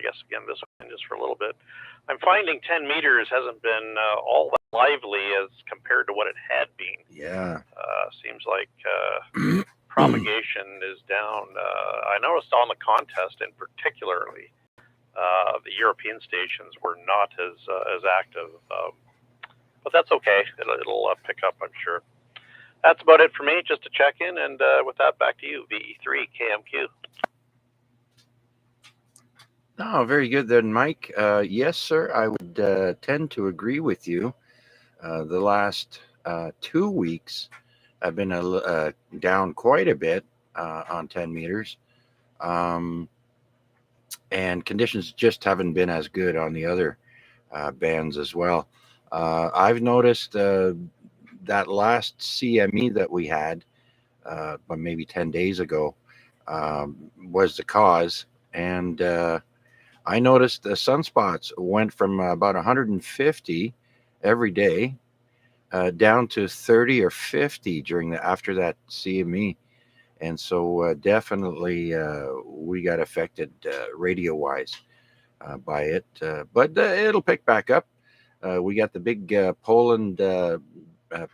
I guess again this weekend just for a little bit. I'm finding 10 meters hasn't been all that lively as compared to what it had been. Yeah. Seems like propagation is down. I noticed on the contest in particularly, the European stations were not as active. But that's okay. It'll pick up, I'm sure. That's about it for me, just to check in. And with that, back to you, VE3 KMQ. Oh, very good then, Mike. Yes, sir, I would tend to agree with you. The last 2 weeks, I've been down quite a bit on 10 meters. And conditions just haven't been as good on the other bands as well. I've noticed that last CME that we had, but maybe 10 days ago, was the cause. And I noticed the sunspots went from about 150 every day down to 30 or 50 after that CME. And so definitely we got affected radio-wise by it. But it'll pick back up. We got the big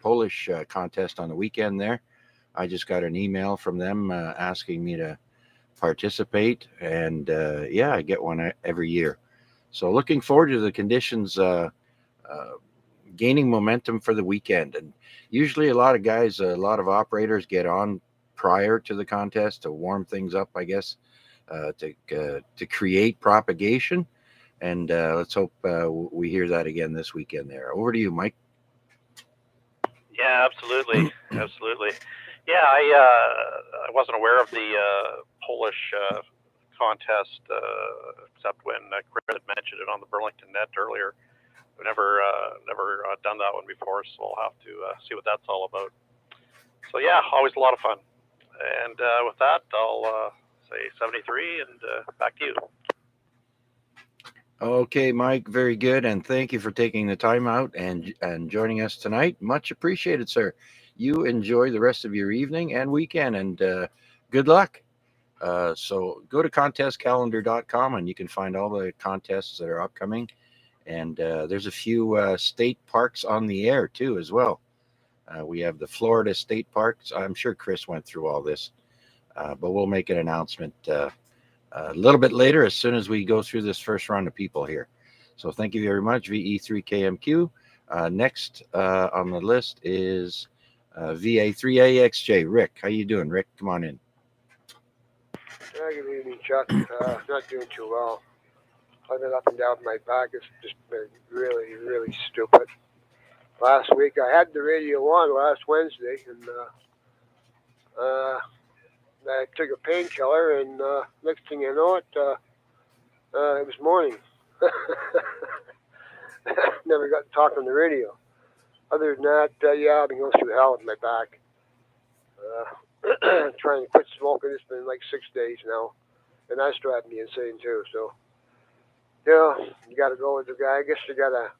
Polish contest on the weekend there. I just got an email from them asking me to participate. And I get one every year. So looking forward to the conditions gaining momentum for the weekend. And usually a lot of operators get on prior to the contest to warm things up, I guess, to create propagation. And let's hope we hear that again this weekend there. Over to you, Mike. Yeah, absolutely. Absolutely. Yeah, I wasn't aware of the Polish contest, except when Chris had mentioned it on the Burlington Net earlier. I've never done that one before, so I'll have to see what that's all about. So yeah, always a lot of fun. And with that, I'll say 73 and back to you. Okay, Mike, very good. And thank you for taking the time out and joining us tonight. Much appreciated, sir. You enjoy the rest of your evening and weekend, and good luck. So go to contestcalendar.com and you can find all the contests that are upcoming. And there's a few state parks on the air, too, as well. We have the Florida State Parks. I'm sure Chris went through all this, but we'll make an announcement a little bit later as soon as we go through this first round of people here. So thank you very much, VE3KMQ. Next on the list is VA3AXJ. Rick, how you doing, Rick? Come on in. Good evening, Chuck. Not doing too well. I've been up and down my back. It's just been really, really stupid. Last week I had the radio on last Wednesday, and I took a painkiller, and next thing you know, it was morning. Never got to talk on the radio. Other than that, I've been going through hell with my back. Trying to quit smoking. It's been like 6 days now, and that's driving me insane too. So, you got to go with the guy. I guess you got to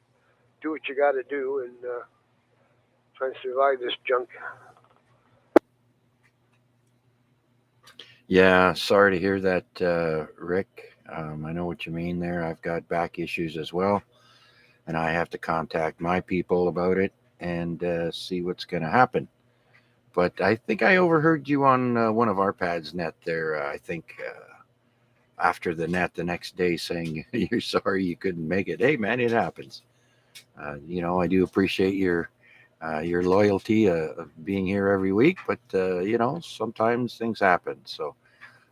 do what you got to do and try to survive this junk. Yeah, sorry to hear that, Rick. I know what you mean there. I've got back issues as well, and I have to contact my people about it and see what's going to happen. But I think I overheard you on one of our pads net there, I think, after the net the next day saying you're sorry you couldn't make it. Hey, man, it happens. I do appreciate your loyalty of being here every week, but, sometimes things happen. So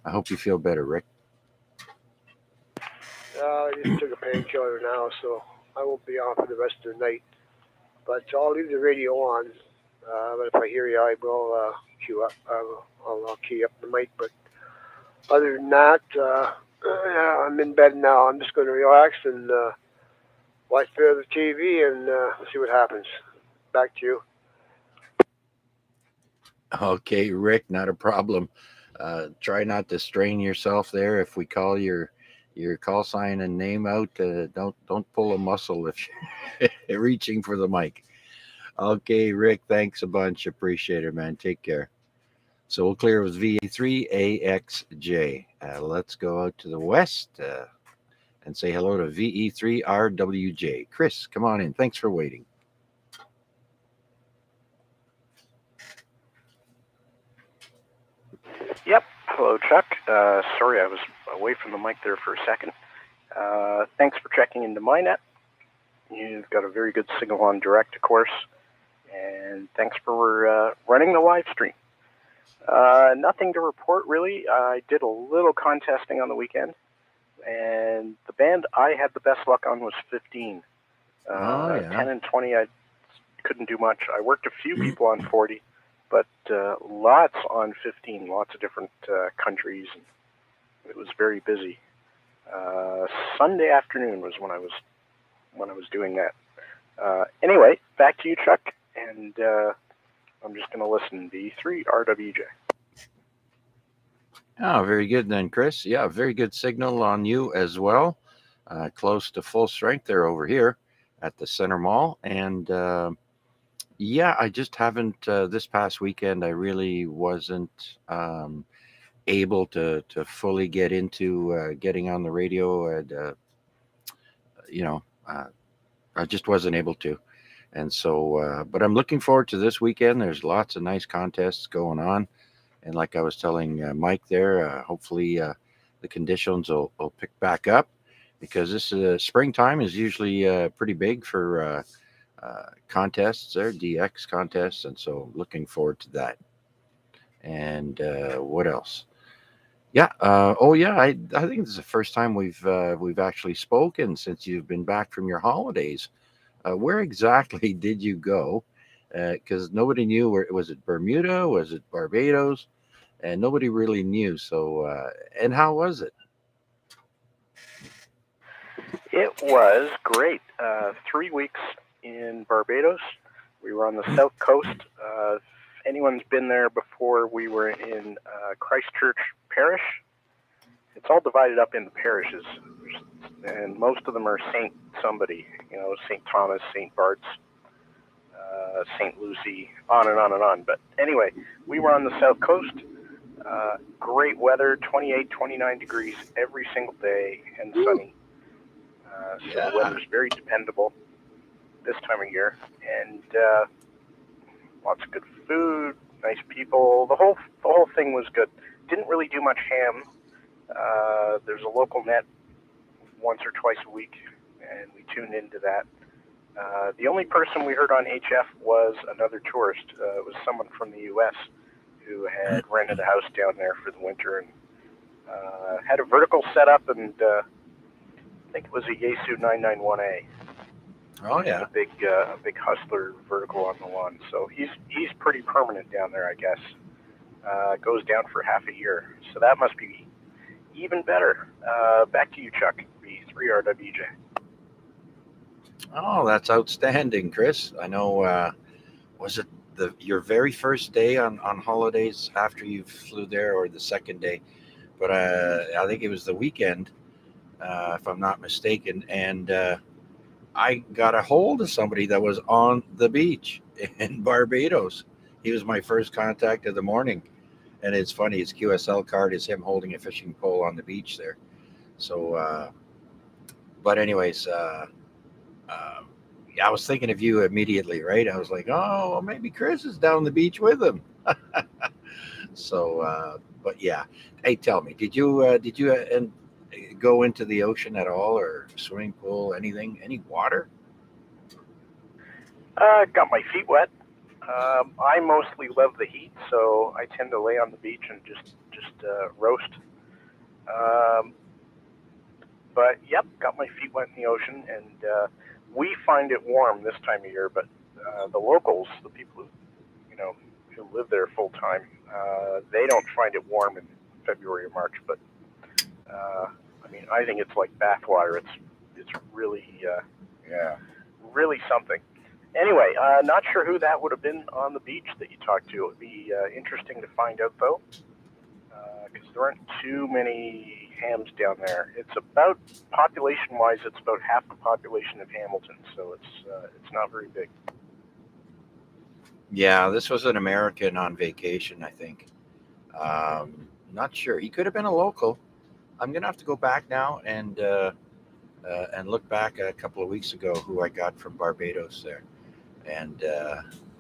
I hope you feel better, Rick. I just took a painkiller now, so I won't be on for the rest of the night. But I'll leave the radio on. But if I hear you, I will queue up. I'll key up the mic. But other than that, I'm in bed now. I'm just going to relax and watch the TV and see what happens. Back to you. Okay, Rick, not a problem. Try not to strain yourself there. If we call your call sign and name out, don't pull a muscle if you're reaching for the mic. Okay, Rick, thanks a bunch. Appreciate it, man. Take care. So we'll clear with VA3AXJ. Let's go out to the west. and say hello to VE3RWJ. Chris, come on in. Thanks for waiting. Yep. Hello, Chuck. Sorry, I was away from the mic there for a second. Thanks for checking into my net. You've got a very good signal on direct, of course. And thanks for running the live stream. Nothing to report, really. I did a little contesting on the weekend. And the band I had the best luck on was 15. 10 and 20, I couldn't do much. I worked a few people on 40, but lots on 15, lots of different countries. And it was very busy. Sunday afternoon was when I was doing that. Anyway, back to you, Chuck, and I'm just going to listen. V3RWJ. Oh, very good then, Chris. Yeah, very good signal on you as well. Close to full strength there over here at the Center Mall. And yeah, I just haven't, this past weekend, I really wasn't able to fully get into getting on the radio. And, I just wasn't able to. And so, but I'm looking forward to this weekend. There's lots of nice contests going on. And like I was telling Mike there, hopefully the conditions will pick back up, because this springtime is usually pretty big for contests there, DX contests. And so looking forward to that. And what else? Yeah. I think this is the first time we've actually spoken since you've been back from your holidays. Where exactly did you go? Because nobody knew where. Was it Bermuda? Was it Barbados? And nobody really knew. So, and how was it? It was great. 3 weeks in Barbados. We were on the south coast. If anyone's been there before, we were in Christchurch Parish. It's all divided up into parishes, and most of them are Saint somebody, Saint Thomas, Saint Bart's, Saint Lucy, on and on and on. But anyway, we were on the south coast. Great weather, 28, 29 degrees every single day, and sunny. So the weather's very dependable this time of year, and lots of good food, nice people. The whole thing was good. Didn't really do much ham. There's a local net once or twice a week, and we tuned into that. The only person we heard on HF was another tourist. It was someone from the U.S. who had rented a house down there for the winter and had a vertical setup, and I think it was a Yaesu 991A. Oh yeah, a big Hustler vertical on the lawn. So he's pretty permanent down there, I guess. Goes down for half a year, so that must be even better. Back to you, Chuck. V3RWJ. Oh, that's outstanding, Chris. I know. Was it your very first day on holidays after you flew there, or the second day? But I think it was the weekend, if I'm not mistaken. And I got a hold of somebody that was on the beach in Barbados. He was my first contact of the morning. And it's funny, his QSL card is him holding a fishing pole on the beach there. So, but anyways, I was thinking of you immediately, right? I was like, oh, well, maybe Chris is down the beach with him. So, but yeah. Hey, tell me, did you go into the ocean at all, or swimming pool, anything, any water? Got my feet wet. I mostly love the heat, so I tend to lay on the beach and just roast. But yep, got my feet wet in the ocean, and we find it warm this time of year. But the locals, the people who live there full time, they don't find it warm in February or March. But I think it's like bathwater. It's really really something. Anyway, not sure who that would have been on the beach that you talked to. It would be interesting to find out, though, because there aren't too many hams down there. It's about, population-wise, it's about half the population of Hamilton, so it's not very big. Yeah, this was an American on vacation, I think. Not sure. He could have been a local. I'm going to have to go back now and and look back a couple of weeks ago who I got from Barbados there. And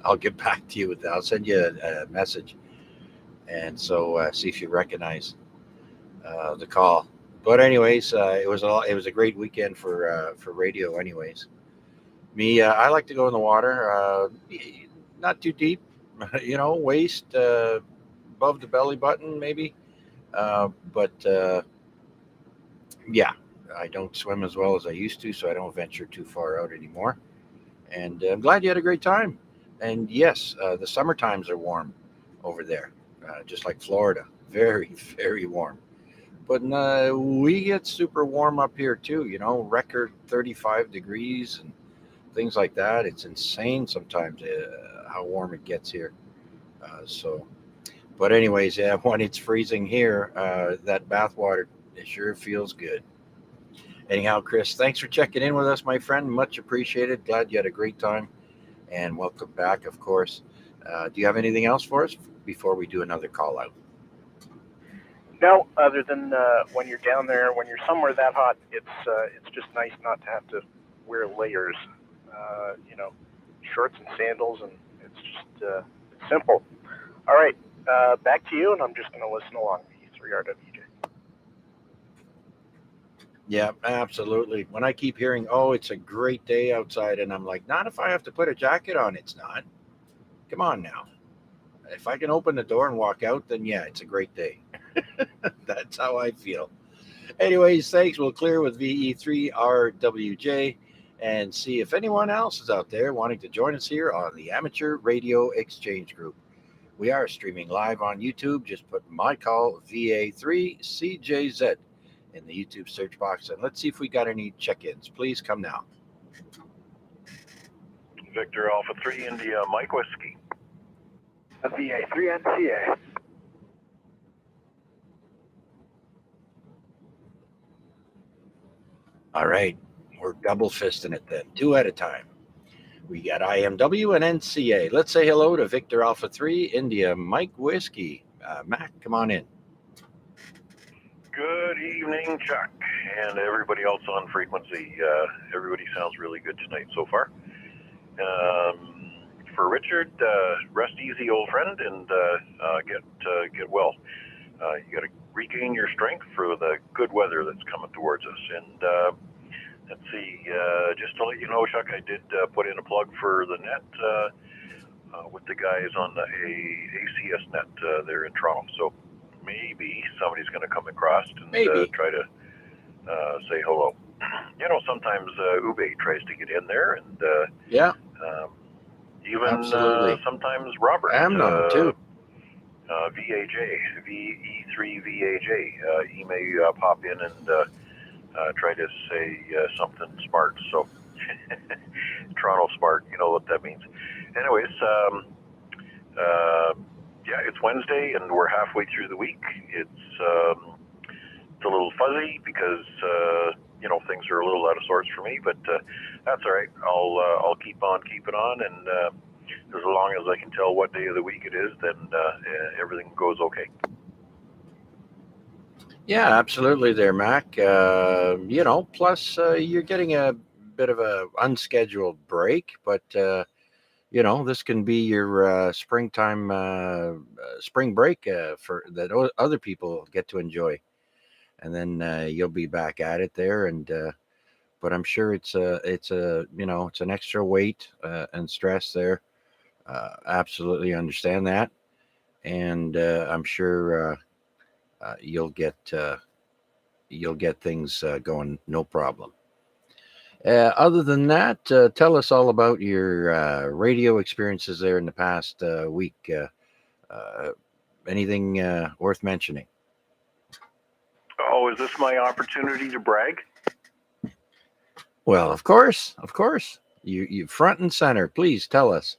I'll get back to you with that. I'll send you a message. And so see if you recognize the call. But anyways, it was a great weekend for radio. Anyways, me, I like to go in the water, not too deep, waist above the belly button maybe. But yeah, I don't swim as well as I used to, so I don't venture too far out anymore. And I'm glad you had a great time. And yes, the summer times are warm over there, just like Florida, very very warm. But we get super warm up here too. Record 35 degrees and things like that. It's insane sometimes how warm it gets here. So, but anyways, yeah, when it's freezing here, that bath water it sure feels good. Anyhow, Chris, thanks for checking in with us, my friend. Much appreciated. Glad you had a great time, and welcome back, of course. Do you have anything else for us before we do another call out? No, other than when you're down there, when you're somewhere that hot, it's just nice not to have to wear layers. Shorts and sandals, and it's just it's simple. All right, back to you, and I'm just going to listen along. E3RWJ. Yeah, absolutely. When I keep hearing, "Oh, it's a great day outside," and I'm like, "Not if I have to put a jacket on." It's not. Come on now. If I can open the door and walk out, then yeah, it's a great day. That's how I feel. Anyways, thanks. We'll clear with VE3RWJ and see if anyone else is out there wanting to join us here on the Amateur Radio Exchange Group. We are streaming live on YouTube. Just put my call VA3CJZ in the YouTube search box, and let's see if we got any check-ins. Please come now. Victor Alpha 3 India Mike Whiskey. A VA3NCA. All right, we're double fisting it then, two at a time. We got IMW and NCA. Let's say hello to Victor Alpha 3 India Mike Whiskey. Mac, come on in. Good evening, Chuck, and everybody else on frequency. Everybody sounds really good tonight so far. For Richard, rest easy, old friend, and get well. You got to regain your strength for the good weather that's coming towards us. And let's see, just to let you know, Chuck, I did put in a plug for the net with the guys on the ACS net there in Toronto. So maybe somebody's going to come across and try to say hello. Sometimes Ube tries to get in there, and even sometimes Robert. Amnon too. VAJ, VE3VAJ. He may pop in and try to say something smart. So, Toronto smart, you know what that means. Anyways, it's Wednesday and we're halfway through the week. It's a little fuzzy because things are a little out of sorts for me, but that's all right. I'll keep on keeping on, and as long as I can tell what day of the week it is, then everything goes okay. Yeah, absolutely there, Mac. Plus you're getting a bit of a unscheduled break, but this can be your springtime spring break for that other people get to enjoy, and then you'll be back at it there. And but I'm sure it's an extra weight and stress there. Absolutely understand that, and I'm sure you'll get things going, no problem. Other than that, tell us all about your radio experiences there in the past week. Anything worth mentioning? Oh, is this my opportunity to brag? Well, of course. You front and center. Please tell us.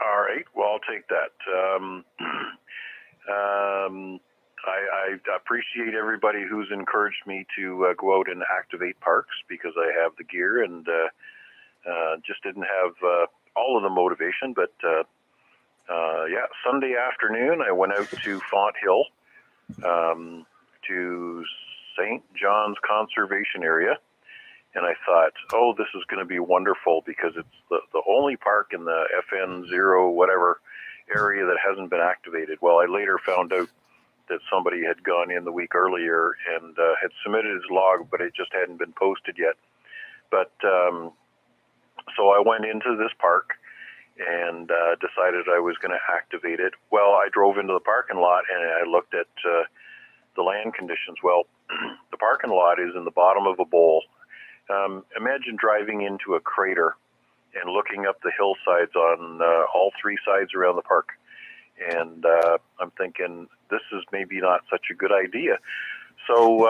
All right. Well, I'll take that. I appreciate everybody who's encouraged me to go out and activate parks because I have the gear and just didn't have all of the motivation. But Sunday afternoon I went out to Font Hill to St. John's Conservation Area And I thought, oh, this is going to be wonderful because it's the only park in the FN0 whatever area that hasn't been activated. Well, I later found out that somebody had gone in the week earlier and had submitted his log, but it just hadn't been posted yet. But so I went into this park and decided I was going to activate it. Well, I drove into the parking lot and I looked at the land conditions. Well, the parking lot is in the bottom of a bowl. Imagine driving into a crater and looking up the hillsides on all three sides around the park. And I'm thinking, this is maybe not such a good idea. So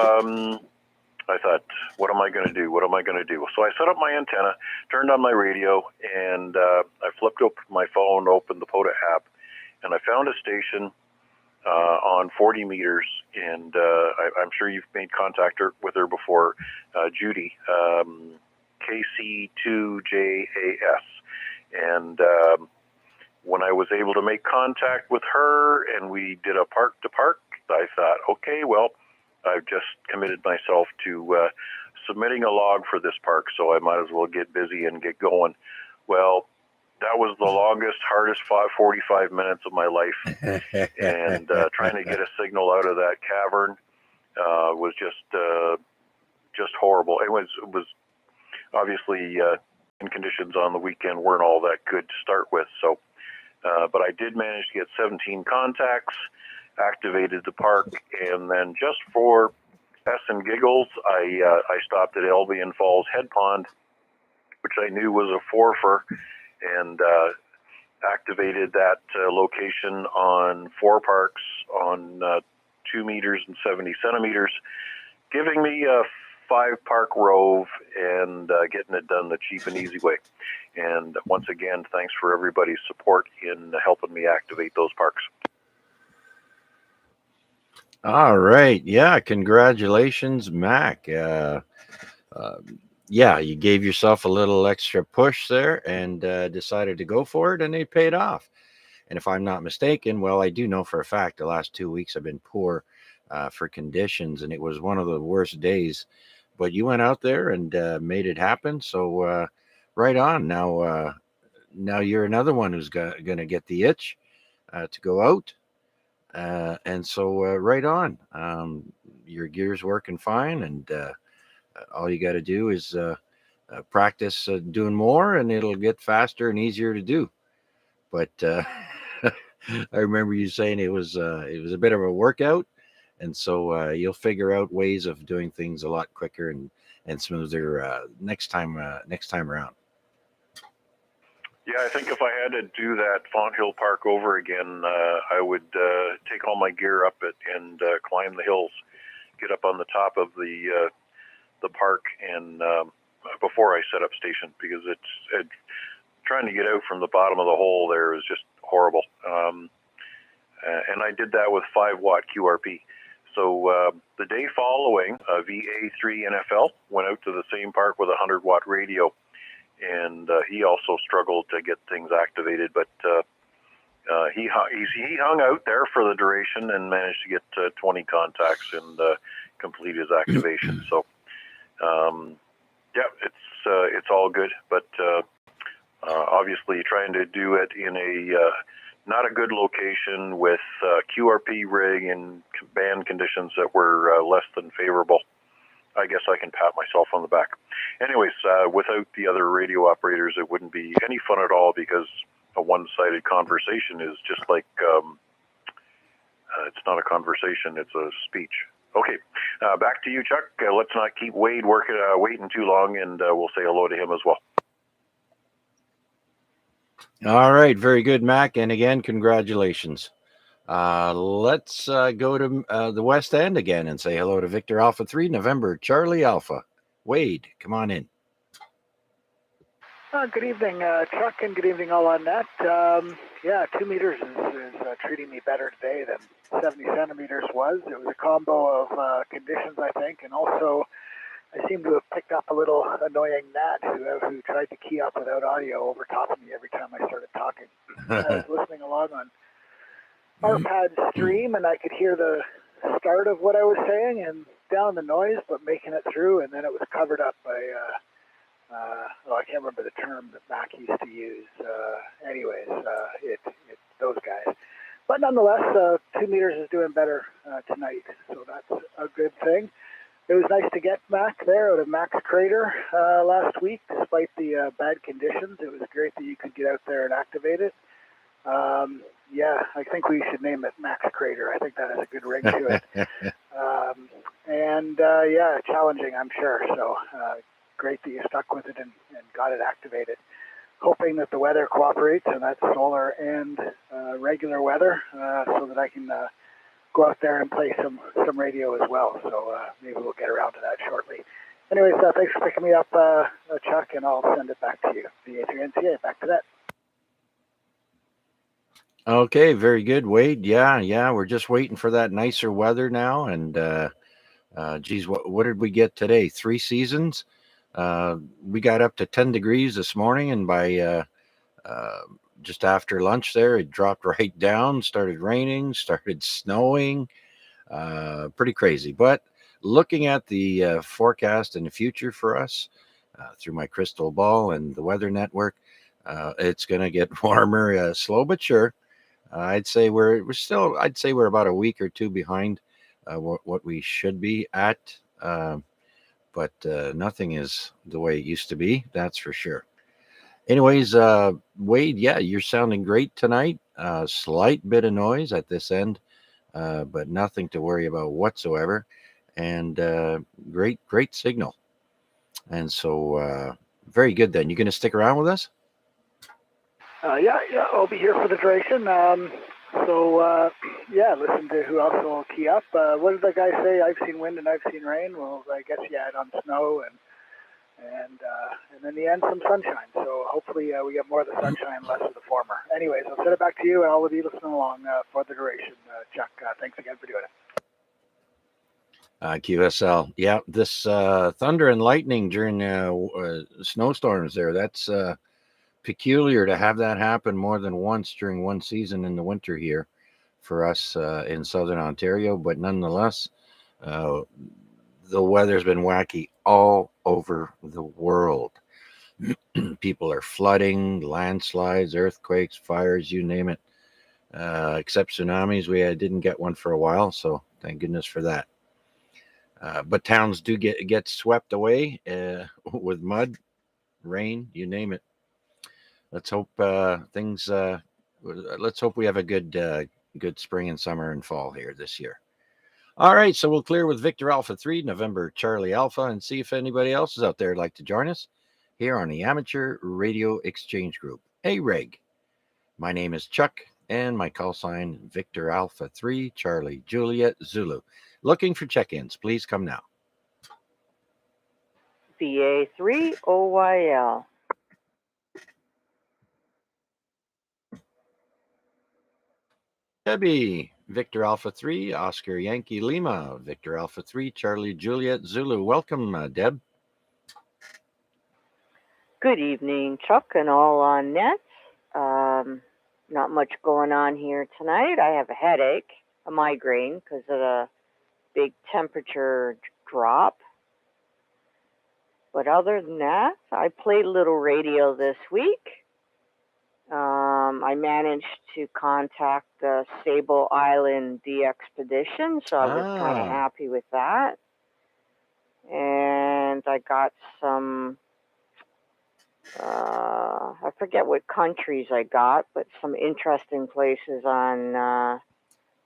I thought, what am I going to do? What am I going to do? So I set up my antenna, turned on my radio, and I flipped up my phone, opened the POTA app, and I found a station on 40 meters. And I'm sure you've made contact with her before, Judy, KC2JAS. And when I was able to make contact with her and we did a park to park, I thought, okay, well, I've just committed myself to submitting a log for this park, so I might as well get busy and get going. Well, that was the longest, hardest 45 minutes of my life. And trying to get a signal out of that cavern was just horrible. It was obviously conditions on the weekend weren't all that good to start with. So, but I did manage to get 17 contacts, activated the park, and then just for S and giggles, I stopped at Albion Falls Head Pond, which I knew was a forfer, and activated that location on 4 parks on 2 meters and 70 centimeters, giving me a 5-park rove and getting it done the cheap and easy way. And once again, thanks for everybody's support in helping me activate those parks. All right. Yeah. Congratulations, Mac. Yeah, you gave yourself a little extra push there and decided to go for it, and it paid off. And if I'm not mistaken, well, I do know for a fact the last 2 weeks have been poor for conditions, and it was one of the worst days. But you went out there and made it happen. So right on. Now you're another one who's going to get the itch to go out. And so right on. Your gear's working fine, and all you got to do is practice doing more, and it'll get faster and easier to do. But I remember you saying it was a bit of a workout, and so you'll figure out ways of doing things a lot quicker and smoother next time around. Yeah, I think if I had to do that Fonthill Park over again, I would take all my gear up it and climb the hills, get up on the top of the park, and before I set up station, because it's trying to get out from the bottom of the hole there is just horrible. And I did that with 5-watt QRP. So the day following, VA3 NFL went out to the same park with a 100-watt radio. And he also struggled to get things activated, but he hung out there for the duration and managed to get 20 contacts and complete his activation. So, yeah, it's all good, but obviously trying to do it in a not a good location with QRP rig and band conditions that were less than favorable. I guess I can pat myself on the back. Anyways, without the other radio operators, it wouldn't be any fun at all, because a one-sided conversation is just like, it's not a conversation, it's a speech. Okay, back to you, Chuck. Let's not keep Wade waiting too long, and we'll say hello to him as well. All right, very good, Mac. And again, congratulations. Let's go to the West End again and say hello to Victor Alpha 3, November, Charlie Alpha. Wade, come on in. Good evening, Chuck, and good evening all on net. 2 meters is treating me better today than 70 centimeters was. It was a combo of conditions, I think, and also I seem to have picked up a little annoying gnat who tried to key up without audio over top of me every time I started talking. I was listening along on RPAD stream, and I could hear the start of what I was saying, and down the noise, but making it through, and then it was covered up by, I can't remember the term that Mac used to use. Those guys. But nonetheless, 2 meters is doing better tonight, so that's a good thing. It was nice to get Mac there out of Mac's Crater last week, despite the bad conditions. It was great that you could get out there and activate it. I think we should name it Mac's Crater. I think that has a good ring to it. Challenging, I'm sure. So great that you stuck with it and got it activated. Hoping that the weather cooperates, and that's solar and regular weather, so that I can go out there and play some radio as well. So maybe we'll get around to that shortly. Anyways, thanks for picking me up, Chuck, and I'll send it back to you. The A3NCA, back to that. Okay, very good, Wade. Yeah, we're just waiting for that nicer weather now. And geez, what did we get today? 3 seasons. We got up to 10 degrees this morning, and by just after lunch there, it dropped right down, started raining, started snowing. Pretty crazy. But looking at the forecast in the future for us through my crystal ball and the weather network, it's going to get warmer, slow but sure. I'd say we're about a week or two behind what we should be at. But nothing is the way it used to be, that's for sure. Anyways, Wade, yeah, you're sounding great tonight. Slight bit of noise at this end, but nothing to worry about whatsoever. And great signal. And so very good then. You going to stick around with us? Yeah, I'll be here for the duration. Listen to who else will key up. What did the guy say? I've seen wind and I've seen rain. Well, I guess you add on snow and in the end some sunshine. So hopefully we get more of the sunshine, less of the former. Anyways, I'll send it back to you and all of you listening along for the duration. Chuck, thanks again for doing it. QSL. Yeah, this thunder and lightning during snowstorms there, that's peculiar to have that happen more than once during one season in the winter here for us in southern Ontario. But nonetheless, the weather's been wacky all over the world. People are flooding, landslides, earthquakes, fires, you name it. Except tsunamis, we didn't get one for a while, so thank goodness for that. But towns do get swept away with mud, rain, you name it. Let's hope let's hope we have a good spring and summer and fall here this year. All right, so we'll clear with Victor Alpha 3, November Charlie Alpha, and see if anybody else is out there who'd like to join us here on the Amateur Radio Exchange Group, AREG. My name is Chuck, and my call sign, Victor Alpha 3, Charlie Juliet Zulu. Looking for check-ins. Please come now. VA3 OYL. Debbie, Victor Alpha 3, Oscar Yankee Lima, Victor Alpha 3, Charlie Juliet Zulu. Welcome, Deb. Good evening, Chuck, and all on net. Not much going on here tonight. I have a headache, a migraine, because of the big temperature drop. But other than that, I played a little radio this week. I managed to contact the Sable Island D-Expedition, so I was kind of happy with that. And I got some, I forget what countries I got, but some interesting places on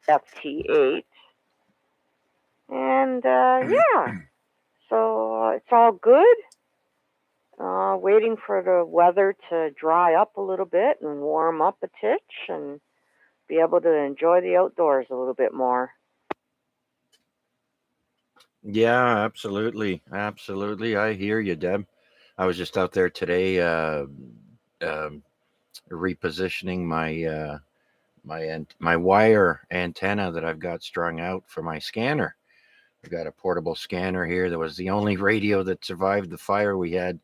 FT8. And so it's all good. Waiting for the weather to dry up a little bit and warm up a titch and be able to enjoy the outdoors a little bit more. Yeah, absolutely. I hear you, Deb. I was just out there today repositioning my wire antenna that I've got strung out for my scanner. I've got a portable scanner here that was the only radio that survived the fire we had.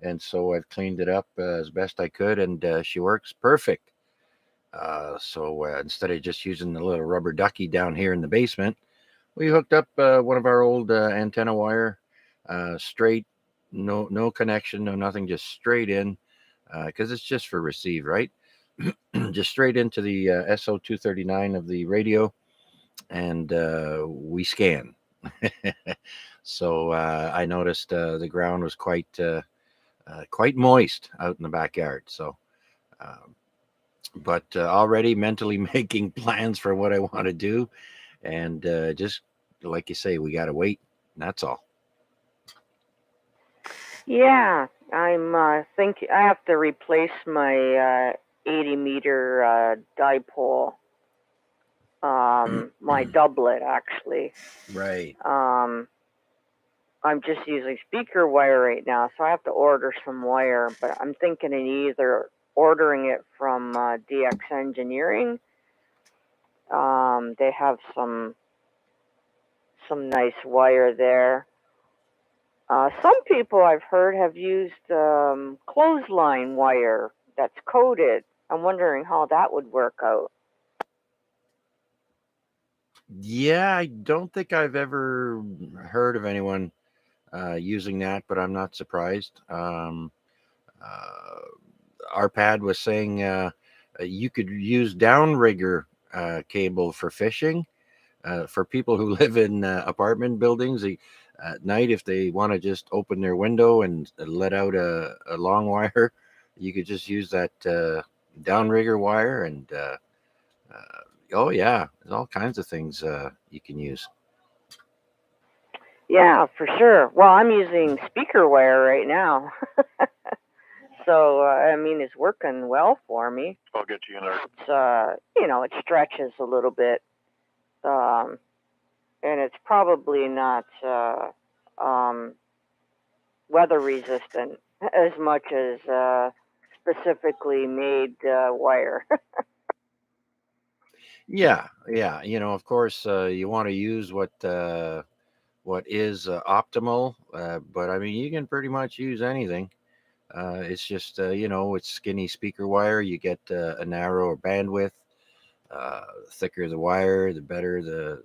And so I've cleaned it up as best I could, and she works perfect. So instead of just using the little rubber ducky down here in the basement, We hooked up one of our old antenna wire, straight, no connection, no nothing, just straight in, because it's just for receive, right? Just straight into the SO239 of the radio, and we scan. So I noticed the ground was quite moist out in the backyard. So, but already mentally making plans for what I want to do, and just like you say, we got to wait. That's all. Yeah, I'm thinking I have to replace my 80-meter dipole, my doublet actually. Right. I'm just using speaker wire right now, so I have to order some wire. But I'm thinking in either ordering it from DX Engineering. They have some nice wire there. Some people I've heard have used clothesline wire that's coated. I'm wondering how that would work out. Yeah, I don't think I've ever heard of anyone using that, but I'm not surprised. Our pad was saying you could use downrigger cable for fishing. For people who live in apartment buildings, at night, if they want to just open their window and let out a long wire, you could just use that downrigger wire. And oh yeah, there's all kinds of things you can use. Yeah, for sure. Well, I'm using speaker wire right now. So, I mean, it's working well for me. I'll get you in there. It's, it stretches a little bit. And it's probably not weather resistant as much as specifically made wire. Yeah. Of course, you want to use what is optimal, but I mean, you can pretty much use anything. It's just it's skinny speaker wire. You get a narrower bandwidth. Thicker the wire, the better the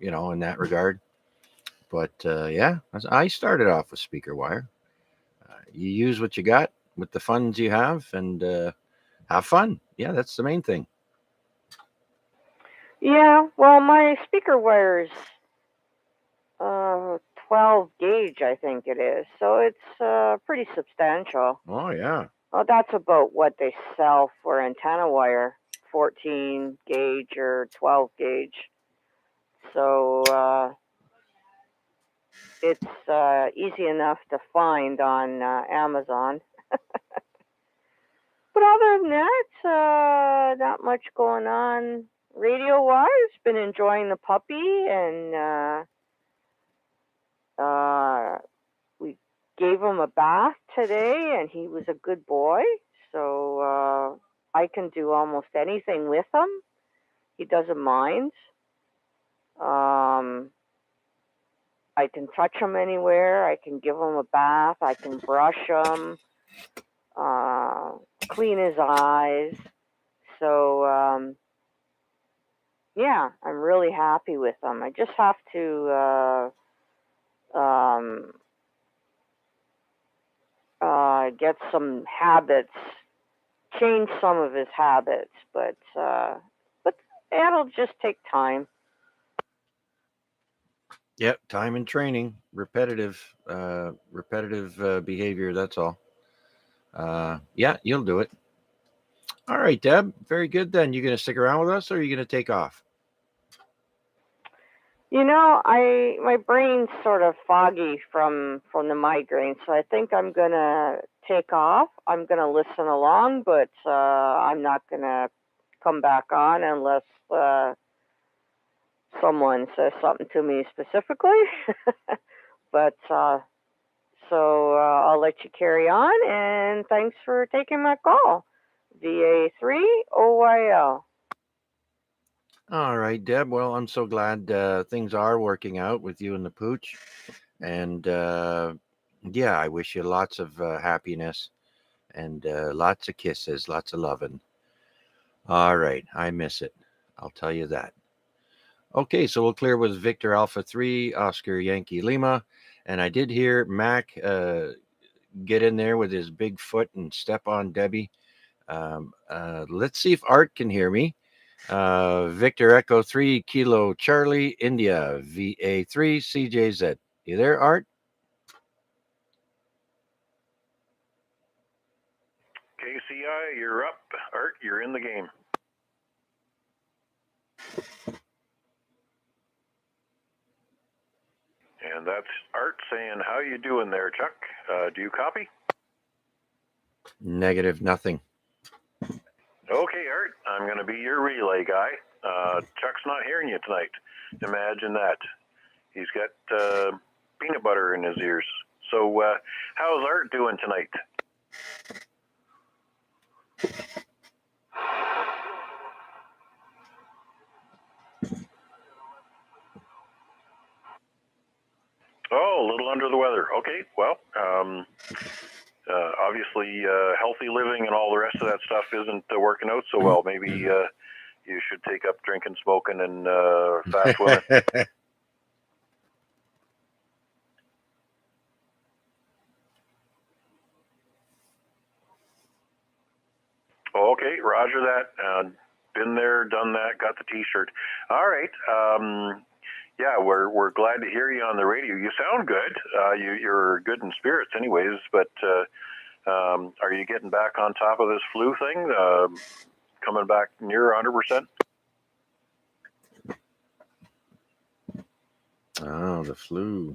in that regard. But yeah, I started off with speaker wire. You use what you got with the funds you have, and have fun. Yeah, that's the main thing. Yeah, well, my speaker wire is 12 gauge, I think it is. So it's pretty substantial. Oh yeah. Well, that's about what they sell for antenna wire, 14 gauge or 12 gauge. So it's easy enough to find on Amazon. But other than that, not much going on radio-wise. Been enjoying the puppy, and we gave him a bath today, and he was a good boy. So I can do almost anything with him. He doesn't mind. I can touch him anywhere. I can give him a bath. I can brush him, clean his eyes. So yeah, I'm really happy with him. I just have to get some habits, change some of his habits, but it'll just take time. Yep, time and training, repetitive behavior. That's all. Yeah, you'll do it. All right, Deb. Very good. Then you going to stick around with us, or are you going to take off? My brain's sort of foggy from the migraine, so I think I'm gonna take off. I'm gonna listen along, but I'm not gonna come back on unless someone says something to me specifically. But so I'll let you carry on, and thanks for taking my call. VA3OYL. All right, Deb. Well, I'm so glad things are working out with you and the pooch. And yeah, I wish you lots of happiness and lots of kisses, lots of loving. All right. I miss it. I'll tell you that. Okay, so we'll clear with Victor Alpha 3, Oscar Yankee Lima. And I did hear Mac get in there with his big foot and step on Debbie. Let's see if Art can hear me. Victor Echo 3, Kilo Charlie, India, VA3, CJZ. You there, Art? KCI, you're up. Art, you're in the game. And that's Art saying, how you doing there, Chuck? Do you copy? Negative, nothing. Okay, Art, I'm going to be your relay guy. Chuck's not hearing you tonight. Imagine that. He's got peanut butter in his ears. So how's Art doing tonight? Oh, a little under the weather. Okay, well, obviously healthy living and all the rest of that stuff isn't working out so well. Maybe you should take up drinking, smoking, and fast swimming. Okay, roger that. Been there, done that, got the T-shirt. All right. Yeah, we're glad to hear you on the radio. You sound good. You're good in spirits, anyways. But are you getting back on top of this flu thing? Coming back near 100%? Oh, the flu.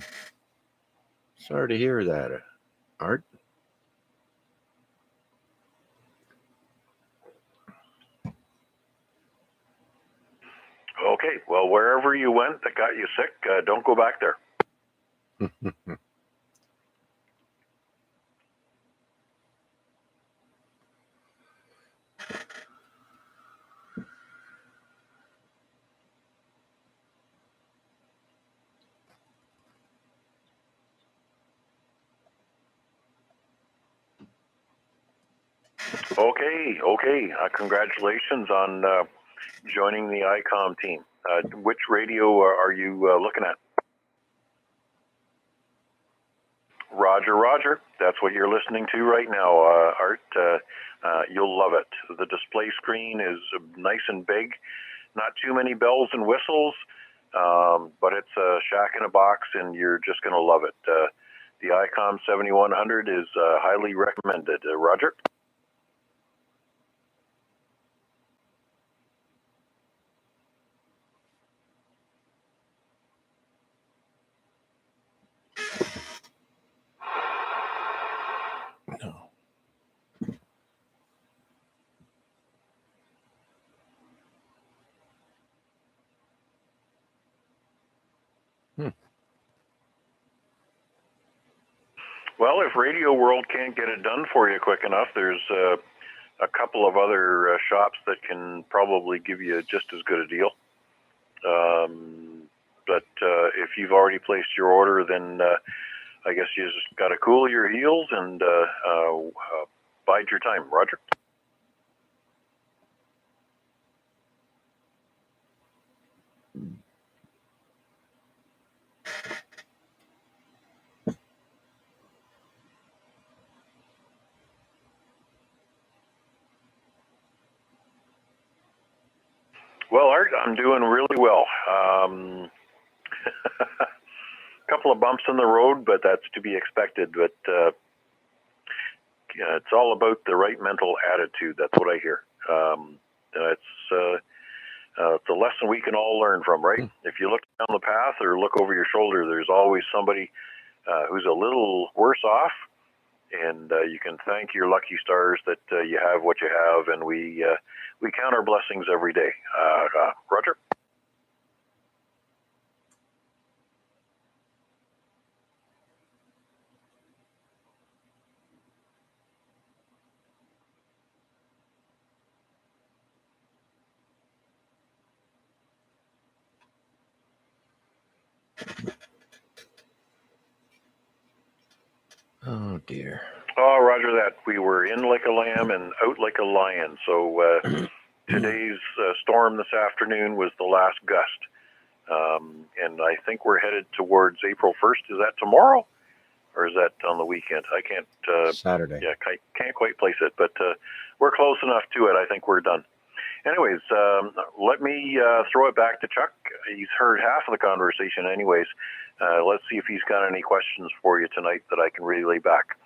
Sorry to hear that, Art. Okay, well, wherever you went that got you sick, don't go back there. Okay. Congratulations on joining the ICOM team. Which radio are you looking at? Roger. That's what you're listening to right now, Art. You'll love it. The display screen is nice and big. Not too many bells and whistles, but it's a shack in a box, and you're just going to love it. The ICOM 7100 is highly recommended. Roger? No. Well, if Radio World can't get it done for you quick enough, there's a couple of other shops that can probably give you just as good a deal. But if you've already placed your order, then I guess you just got to cool your heels and bide your time. Roger? Well, Art, I'm doing really well. A couple of bumps in the road, but that's to be expected. But it's all about the right mental attitude. That's what I hear. It's a lesson we can all learn from, right? If you look down the path or look over your shoulder, there's always somebody who's a little worse off, and you can thank your lucky stars that you have what you have, and we count our blessings every day. Roger? Oh, dear. Oh, roger that. We were in like a lamb and out like a lion. So today's storm this afternoon was the last gust. And I think we're headed towards April 1st. Is that tomorrow? Or is that on the weekend? I can't. Saturday. Yeah, can't quite place it, but we're close enough to it. I think we're done. Anyways, let me throw it back to Chuck. He's heard half of the conversation anyways. Let's see if he's got any questions for you tonight that I can relay back.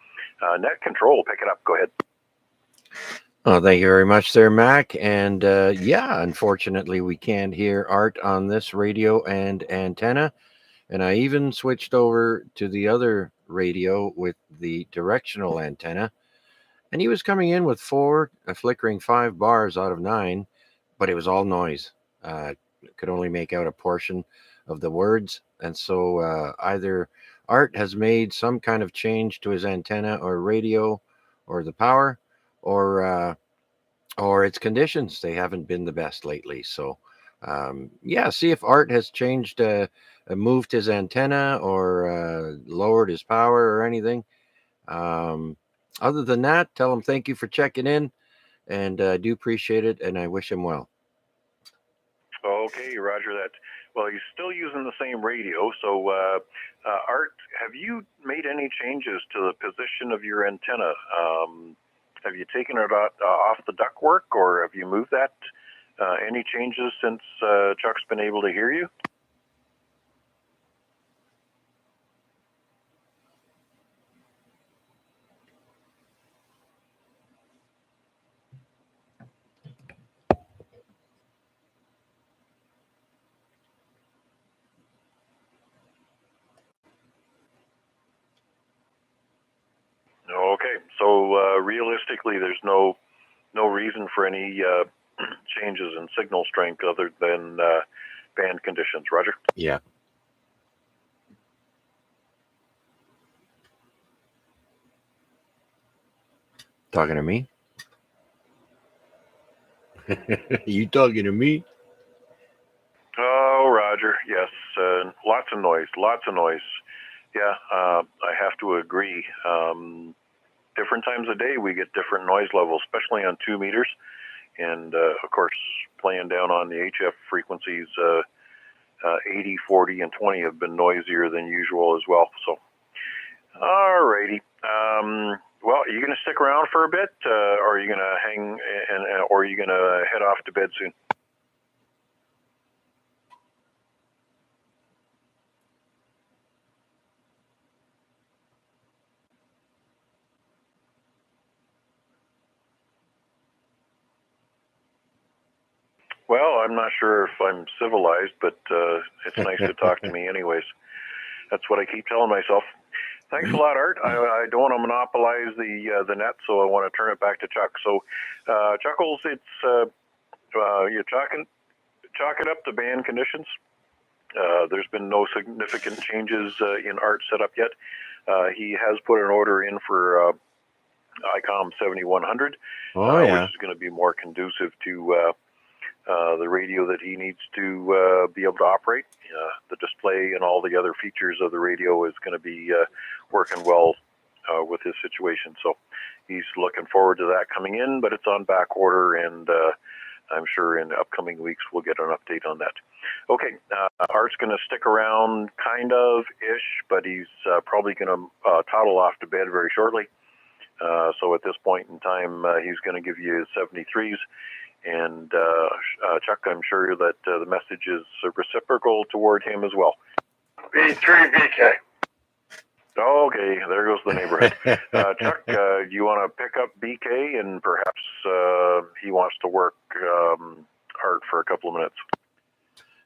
Net control, pick it up. Go ahead. Oh, thank you very much there, Mac. And yeah, unfortunately, we can't hear Art on this radio and antenna. And I even switched over to the other radio with the directional antenna. And he was coming in with 4, flickering 5 bars out of 9, but it was all noise. Could only make out a portion of the words. And so either Art has made some kind of change to his antenna or radio or the power, or its conditions. They haven't been the best lately. So yeah, see if Art has changed, moved his antenna or lowered his power or anything. Other than that, tell him thank you for checking in, and I do appreciate it, and I wish him well. Okay, Roger that. Well, he's still using the same radio. So, Art, have you made any changes to the position of your antenna? Have you taken it off the ductwork, or have you moved that? Any changes since Chuck's been able to hear you? Okay, so realistically, there's no reason for any changes in signal strength other than band conditions. Roger? Yeah. Talking to me? You talking to me? Oh, Roger, yes. Lots of noise. Yeah, I have to agree. Different times of day, we get different noise levels, especially on 2 meters. And, of course, playing down on the HF frequencies, 80, 40, and 20 have been noisier than usual as well. So, all righty. Well, are you going to stick around for a bit, or are you going to hang, or are you going to head off to bed soon? Well, I'm not sure if I'm civilized, but it's nice to talk to me anyways. That's what I keep telling myself. Thanks a lot, Art. I don't want to monopolize the net, so I want to turn it back to Chuck. So, Chuckles, it's you're chalking up the band conditions. There's been no significant changes in Art's setup yet. He has put an order in for ICOM 7100, which is going to be more conducive to the radio that he needs to be able to operate. The display and all the other features of the radio is going to be working well with his situation. So he's looking forward to that coming in, but it's on back order, and I'm sure in upcoming weeks we'll get an update on that. Okay, Art's going to stick around kind of-ish, but he's probably going to toddle off to bed very shortly. So at this point in time, he's going to give you his 73s. And Chuck, I'm sure that the message is reciprocal toward him as well. B3 BK. Okay, there goes the neighborhood. Chuck, do you want to pick up BK, and perhaps he wants to work Art for a couple of minutes?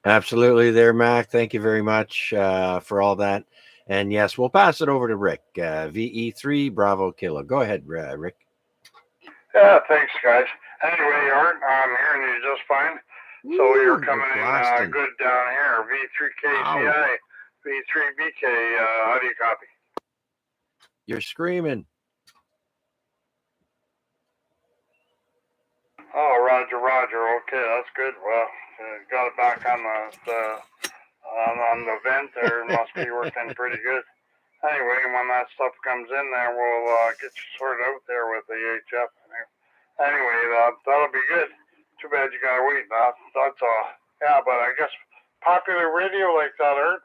Absolutely there, Mac. Thank you very much for all that. And yes, we'll pass it over to Rick. VE3 Bravo Kilo. Go ahead, Rick. Yeah, thanks, guys. Anyway, Art, I'm hearing you just fine. So you're coming in good down here. V3KCI, V3BK, how do you copy? You're screaming. Oh, Roger. Okay, that's good. Well, got it back on the vent there. Must be working pretty good. Anyway, when that stuff comes in there, we'll get you sorted out there with the HF. Anyway, that'll be good. Too bad you gotta wait. That's all. Yeah, but I guess Popular radio like that, Art.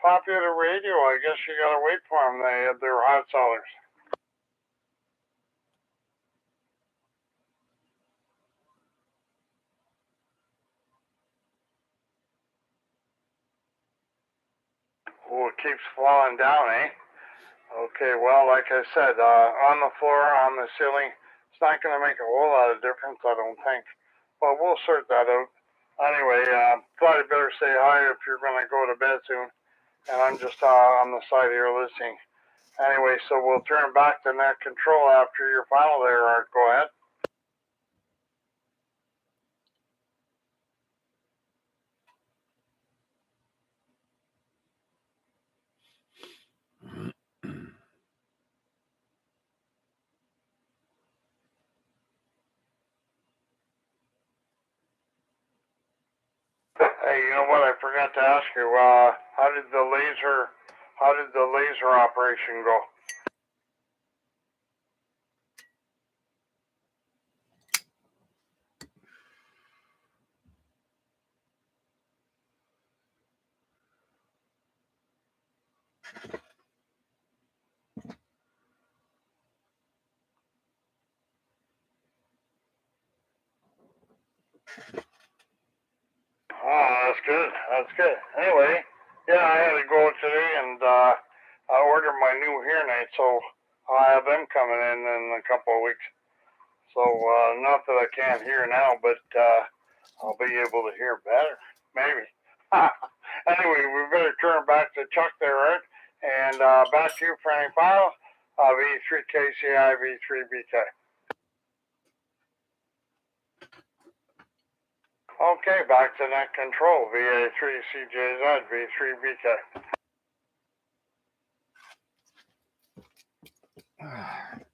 Popular radio, I guess you gotta wait for them. They're hot sellers. Oh, it keeps falling down, eh? Okay, well, like I said, on the floor, on the ceiling, it's not going to make a whole lot of difference, I don't think. But we'll sort that out. Anyway, thought I'd better say hi if you're going to go to bed soon. And I'm just on the side here listening. Anyway, so we'll turn back to net control after your final there, Art. Go ahead. Hey, you know what? I forgot to ask you. How did the laser operation go? Oh, that's good. That's good. Anyway, yeah, I had to go today and I ordered my new hearing aids, so I'll have them coming in a couple of weeks. So not that I can't hear now, but I'll be able to hear better, maybe. Anyway, we better turn back to Chuck there, Art, and back to you for any files. V3KCI, V3BK. Okay, back to net control. VA3CJZ, V3BK.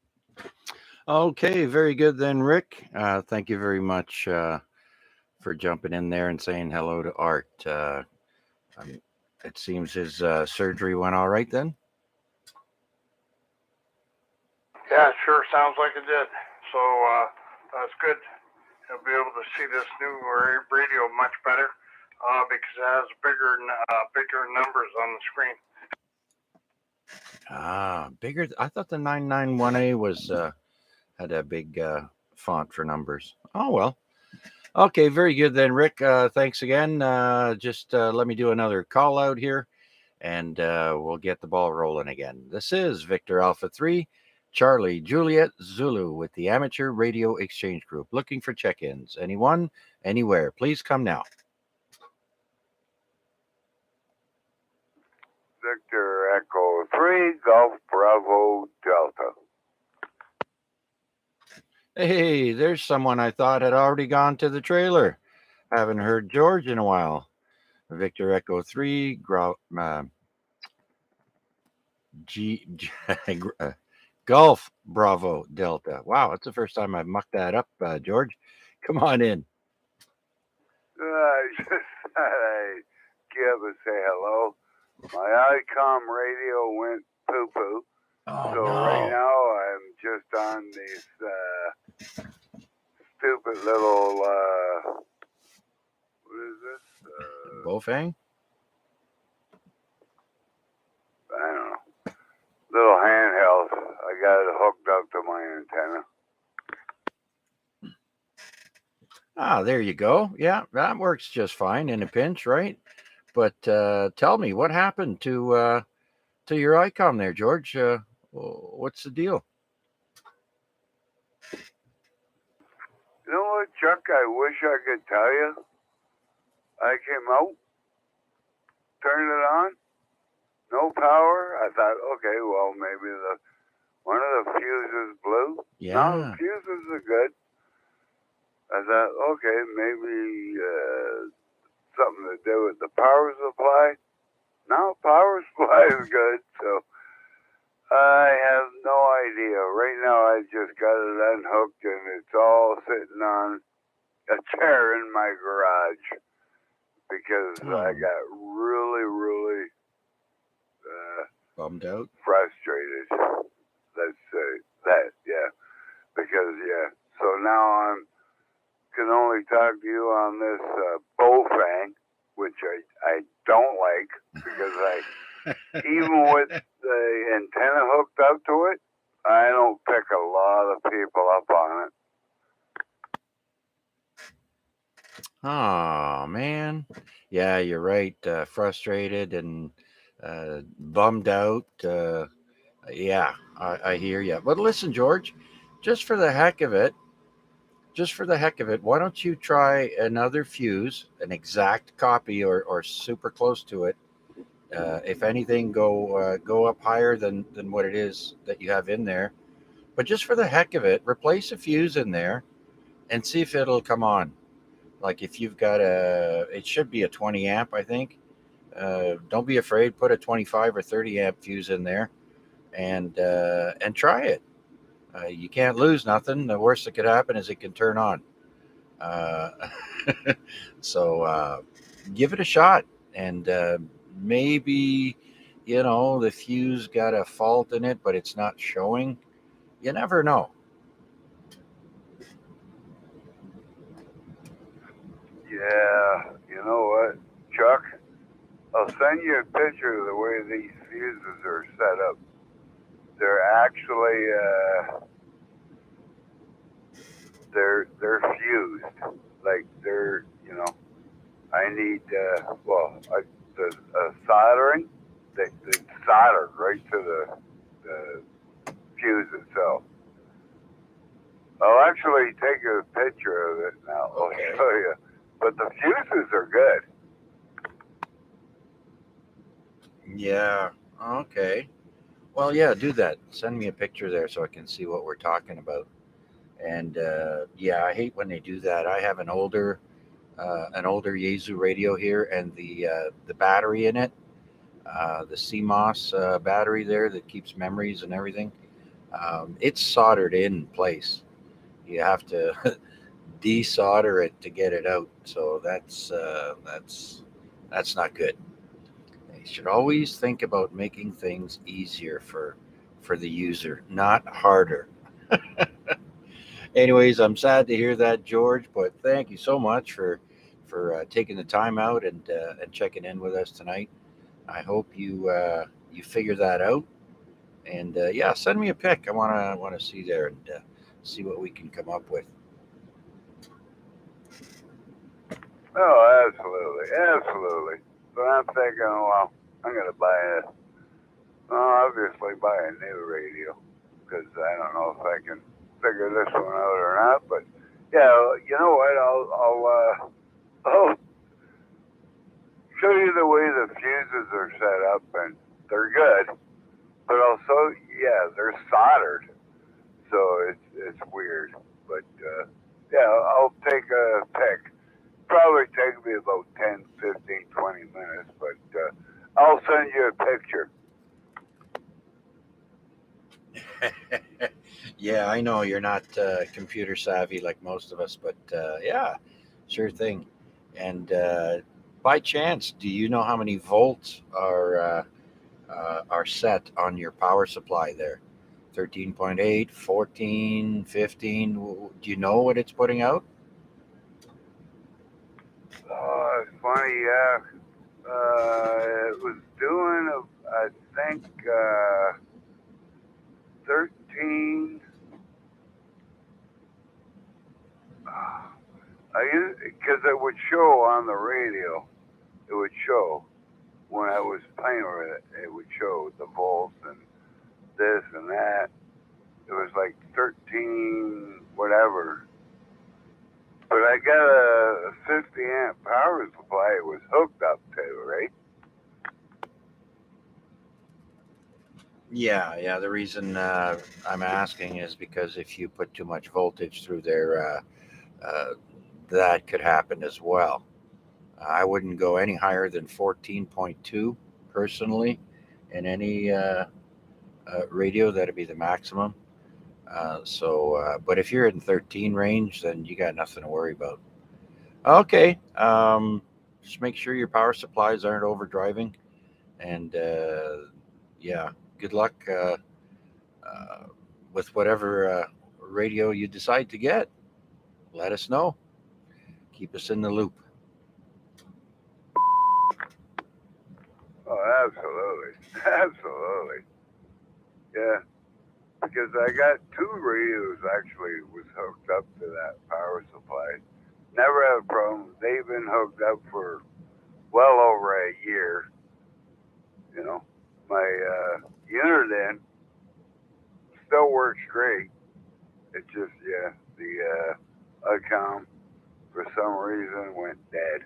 Okay, very good then, Rick. Thank you very much for jumping in there and saying hello to Art. It seems his surgery went all right then. Yeah, sure sounds like it did. So that's good. You'll be able to see this new radio much better because it has bigger numbers on the screen. Bigger. I thought the 991A was had a big font for numbers. Oh well. Okay, very good then, Rick. Thanks again. Just let me do another call out here, and we'll get the ball rolling again. This is Victor Alpha 3, Charlie Juliet Zulu with the Amateur Radio Exchange Group, looking for check-ins. Anyone, anywhere, please come now. Victor Echo 3, Golf Bravo Delta. Hey, there's someone I thought had already gone to the trailer. Haven't heard George in a while. Victor Echo 3, Golf Bravo Delta. Wow, that's the first time I've mucked that up, George. Come on in. I just thought I'd give and say hello. My ICOM radio went poo-poo. Oh, so no. Right now I'm just on these stupid little, what is this? Bofang? I don't know. Little handheld. I got it hooked up to my antenna. There you go. Yeah, that works just fine in a pinch, right? But tell me, what happened to your ICOM there, George? What's the deal? You know what, Chuck? I wish I could tell you. I came out, turned it on, no power. I thought, okay, well, maybe one of the fuses blew. Yeah. No, the fuses are good. I thought, okay, maybe something to do with the power supply. No, power supply is good, so I have no idea. Right now, I just got it unhooked, and it's all sitting on a chair in my garage because I got really, really bummed out, frustrated. Let's say that, yeah. Because, yeah. So now I can only talk to you on this Bofang, which don't like because even with the antenna hooked up to it, I don't pick a lot of people up on it. Oh man, yeah, you're right. Frustrated and bummed out. Yeah, I hear you. But listen, George, just for the heck of it, why don't you try another fuse, an exact copy or super close to it? If anything, go up higher than what it is that you have in there. But just for the heck of it, replace a fuse in there and see if it'll come on. Like if you've got it should be a 20 amp, I think. Don't be afraid. Put a 25 or 30 amp fuse in there and try it. You can't lose nothing. The worst that could happen is it can turn on. Uh, so give it a shot, and maybe the fuse got a fault in it, but it's not showing. You never know. Yeah, you know what, Chuck? I'll send you a picture of the way these fuses are set up. They're actually they're fused. Like they're I need the soldering. They soldered right to the fuse itself. I'll actually take a picture of it now. Okay. I'll show you. But the fuses are good. Yeah. Okay. Well, yeah, do that. Send me a picture there so I can see what we're talking about. And yeah, I hate when they do that. I have an older Yaesu radio here, and the battery in it, the CMOS battery there that keeps memories and everything, it's soldered in place. You have to desolder it to get it out. So that's not good. You should always think about making things easier for the user, not harder. Anyways, I'm sad to hear that, George, but thank you so much for taking the time out and checking in with us tonight. I hope you figure that out, and yeah, send me a pic. I wanna see there and see what we can come up with. Oh, absolutely. But I'm thinking, well, I'm gonna obviously buy a new radio because I don't know if I can figure this one out or not. But yeah, you know what? I'll show you the way the fuses are set up, and they're good. But also, yeah, they're soldered, so it's weird. But yeah, I'll take a pic. Probably take me about 10, 15, 20 minutes, but I'll send you a picture. Yeah, I know you're not computer savvy like most of us, but yeah, sure thing. And by chance, do you know how many volts are set on your power supply there? 13.8, 14, 15. Do you know what it's putting out? Oh, it's funny, yeah. It was doing, I think, 13. Because it would show on the radio. It would show when I was playing with it. It would show the volts and this and that. It was like 13, whatever. But I got a 50 amp power supply it was hooked up to, right? Yeah. The reason I'm asking is because if you put too much voltage through there, that could happen as well. I wouldn't go any higher than 14.2 personally in any radio. That'd be the maximum. But if you're in 13 range, then you got nothing to worry about. Okay. Just make sure your power supplies aren't overdriving. And yeah, good luck with whatever radio you decide to get. Let us know. Keep us in the loop. Absolutely. Absolutely. Yeah. Because I got 2 radios actually was hooked up to that power supply. Never had a problem. They've been hooked up for well over a year. You know, my unit still works great. It just, yeah, the account for some reason went dead.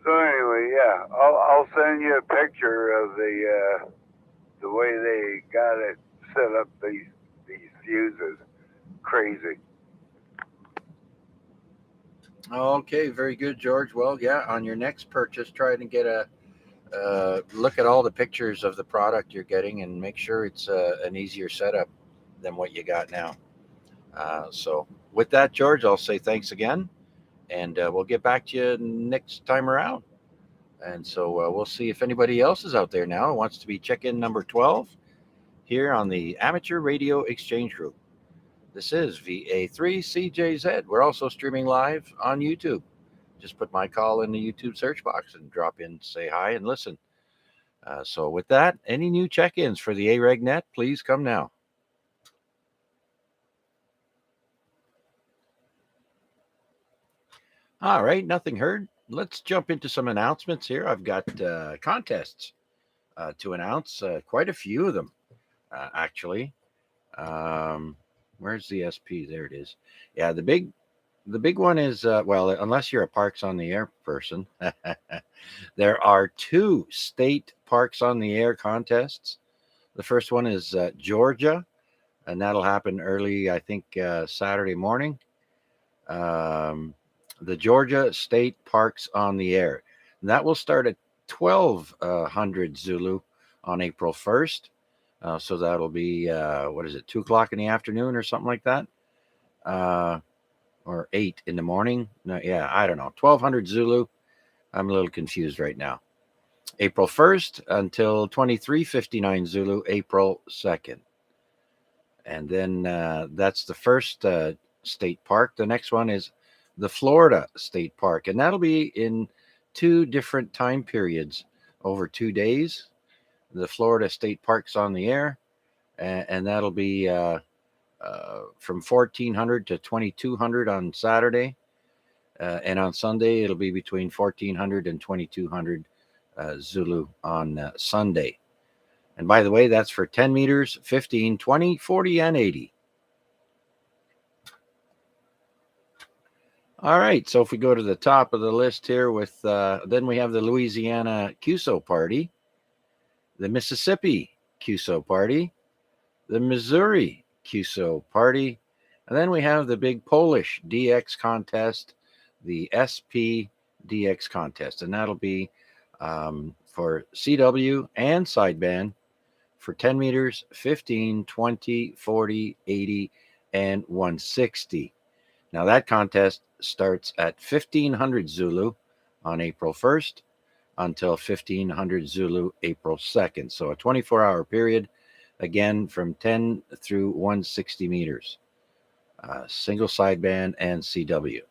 So anyway, yeah, I'll send you a picture of the way they got it set up. These fuses, crazy. Okay, very good, George. Well, yeah, on your next purchase, try to get a look at all the pictures of the product you're getting and make sure it's an easier setup than what you got now. So with that, George, I'll say thanks again, and we'll get back to you next time around. And so we'll see if anybody else is out there now who wants to be check-in number 12 here on the Amateur Radio Exchange Group. This is VA3CJZ. We're also streaming live on YouTube. Just put my call in the YouTube search box and drop in, say hi, and listen. So with that, any new check-ins for the AREG net, please come now. All right, nothing heard. Let's jump into some announcements here. I've got contests to announce, quite a few of them, actually. Where's the SP? There it is. Yeah, the big one is, well, unless you're a Parks on the Air person, there are 2 state Parks on the Air contests. The first one is Georgia, and that'll happen early, I think, Saturday morning. The Georgia State Parks on the Air. And that will start at 1200 Zulu on April 1st. So that'll be, 2 o'clock in the afternoon or something like that? Or 8 in the morning? No, yeah, I don't know. 1200 Zulu. I'm a little confused right now. April 1st until 2359 Zulu, April 2nd. And then that's the first state park. The next one is the Florida State Park, and that'll be in 2 different time periods over 2 days. The Florida State Park's on the Air, and that'll be from 1400 to 2200 on Saturday, and on Sunday it'll be between 1400 and 2200 Zulu on Sunday. And by the way, that's for 10 meters, 15, 20, 40, and 80. All right, so if we go to the top of the list here with, then we have the Louisiana QSO Party, the Mississippi QSO Party, the Missouri QSO Party, and then we have the big Polish DX contest, the SP DX contest, and that'll be for CW and sideband for 10 meters, 15, 20, 40, 80, and 160. Now that contest starts at 1500 Zulu on April 1st until 1500 Zulu April 2nd. So a 24-hour period, again, from 10 through 160 meters, single sideband and CW.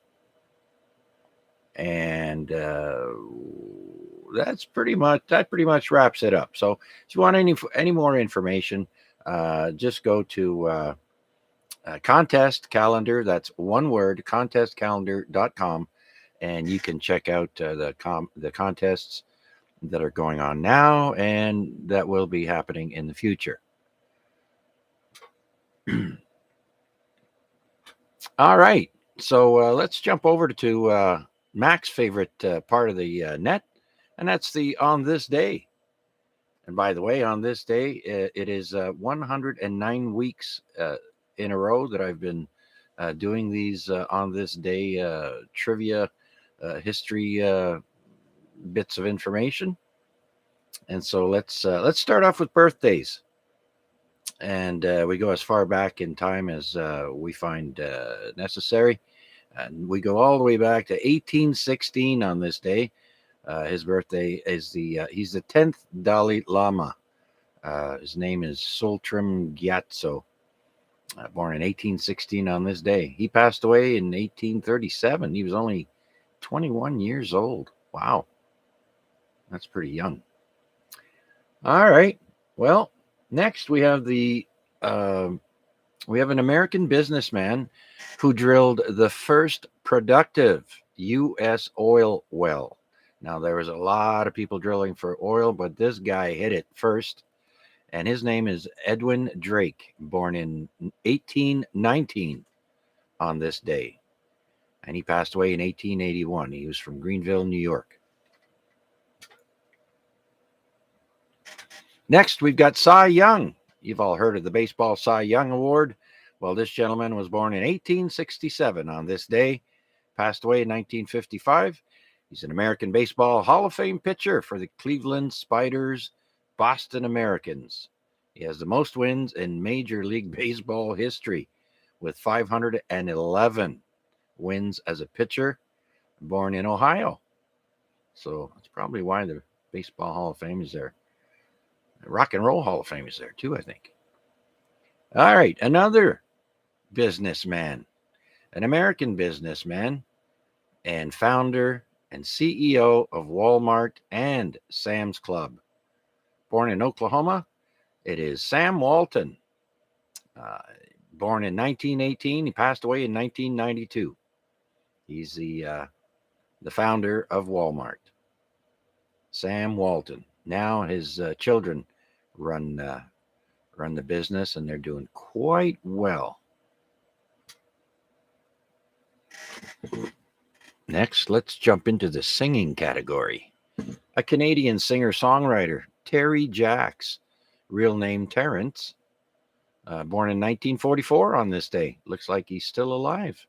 And that pretty much wraps it up. So if you want any more information, just go to contest calendar. That's one word, contestcalendar.com, and you can check out the contests that are going on now and that will be happening in the future. All right, so let's jump over to Mac's favorite part of the net, and that's the On This Day. And by the way, on this day, it is 109 weeks in a row that I've been doing these On This Day trivia history bits of information. And so let's start off with birthdays. And we go as far back in time as we find necessary. And we go all the way back to 1816 on this day. His birthday is he's the 10th Dalai Lama. His name is Sultrim Gyatso. Born in 1816 on this day. He passed away in 1837. He was only 21 years old. Wow. That's pretty young. All right. Well, next we have an American businessman who drilled the first productive U.S. oil well. Now there was a lot of people drilling for oil, but this guy hit it first, and his name is Edwin Drake, born in 1819 on this day, and he passed away in 1881. He was from Greenville, New York. Next, we've got Cy Young. You've all heard of the Baseball Cy Young Award. Well, this gentleman was born in 1867 on this day, passed away in 1955. He's an American Baseball Hall of Fame pitcher for the Cleveland Spiders, Boston Americans. He has the most wins in Major League Baseball history with 511 wins as a pitcher, born in Ohio. So that's probably why the Baseball Hall of Fame is there. The Rock and Roll Hall of Fame is there too, I think. All right, another businessman, an American businessman and founder and CEO of Walmart and Sam's Club. Born in Oklahoma, it is Sam Walton. Born in 1918, he passed away in 1992. He's the founder of Walmart. Sam Walton. Now his children run the business, and they're doing quite well. Next, let's jump into the singing category. A Canadian singer-songwriter, Terry Jacks, real name Terrence, born in 1944 on this day. Looks like he's still alive.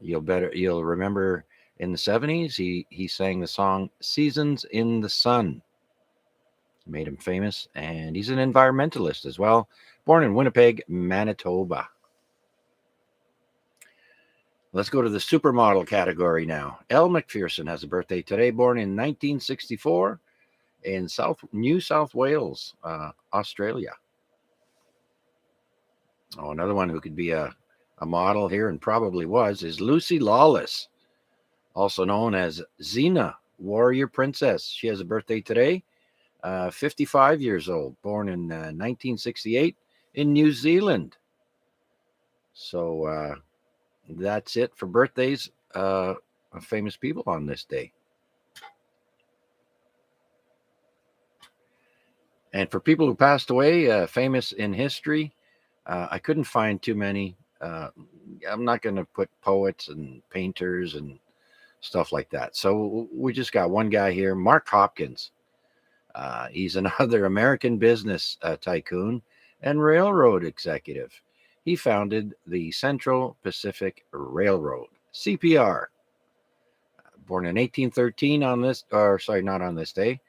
You'll remember in the 70s he sang the song Seasons in the Sun. Made him famous, and he's an environmentalist as well. Born in Winnipeg, Manitoba. Let's go to the supermodel category now. Elle Macpherson has a birthday today, born in 1964 in New South Wales, Australia. Oh, another one who could be a model here, and probably was, is Lucy Lawless, also known as Xena, Warrior Princess. She has a birthday today, 55 years old, born in 1968 in New Zealand. So that's it for birthdays of famous people on this day. And for people who passed away, famous in history, I couldn't find too many. I'm not going to put poets and painters and stuff like that. So we just got one guy here, Mark Hopkins. He's another American business tycoon and railroad executive. He founded the Central Pacific Railroad, CPR. Born in 1813 not on this day,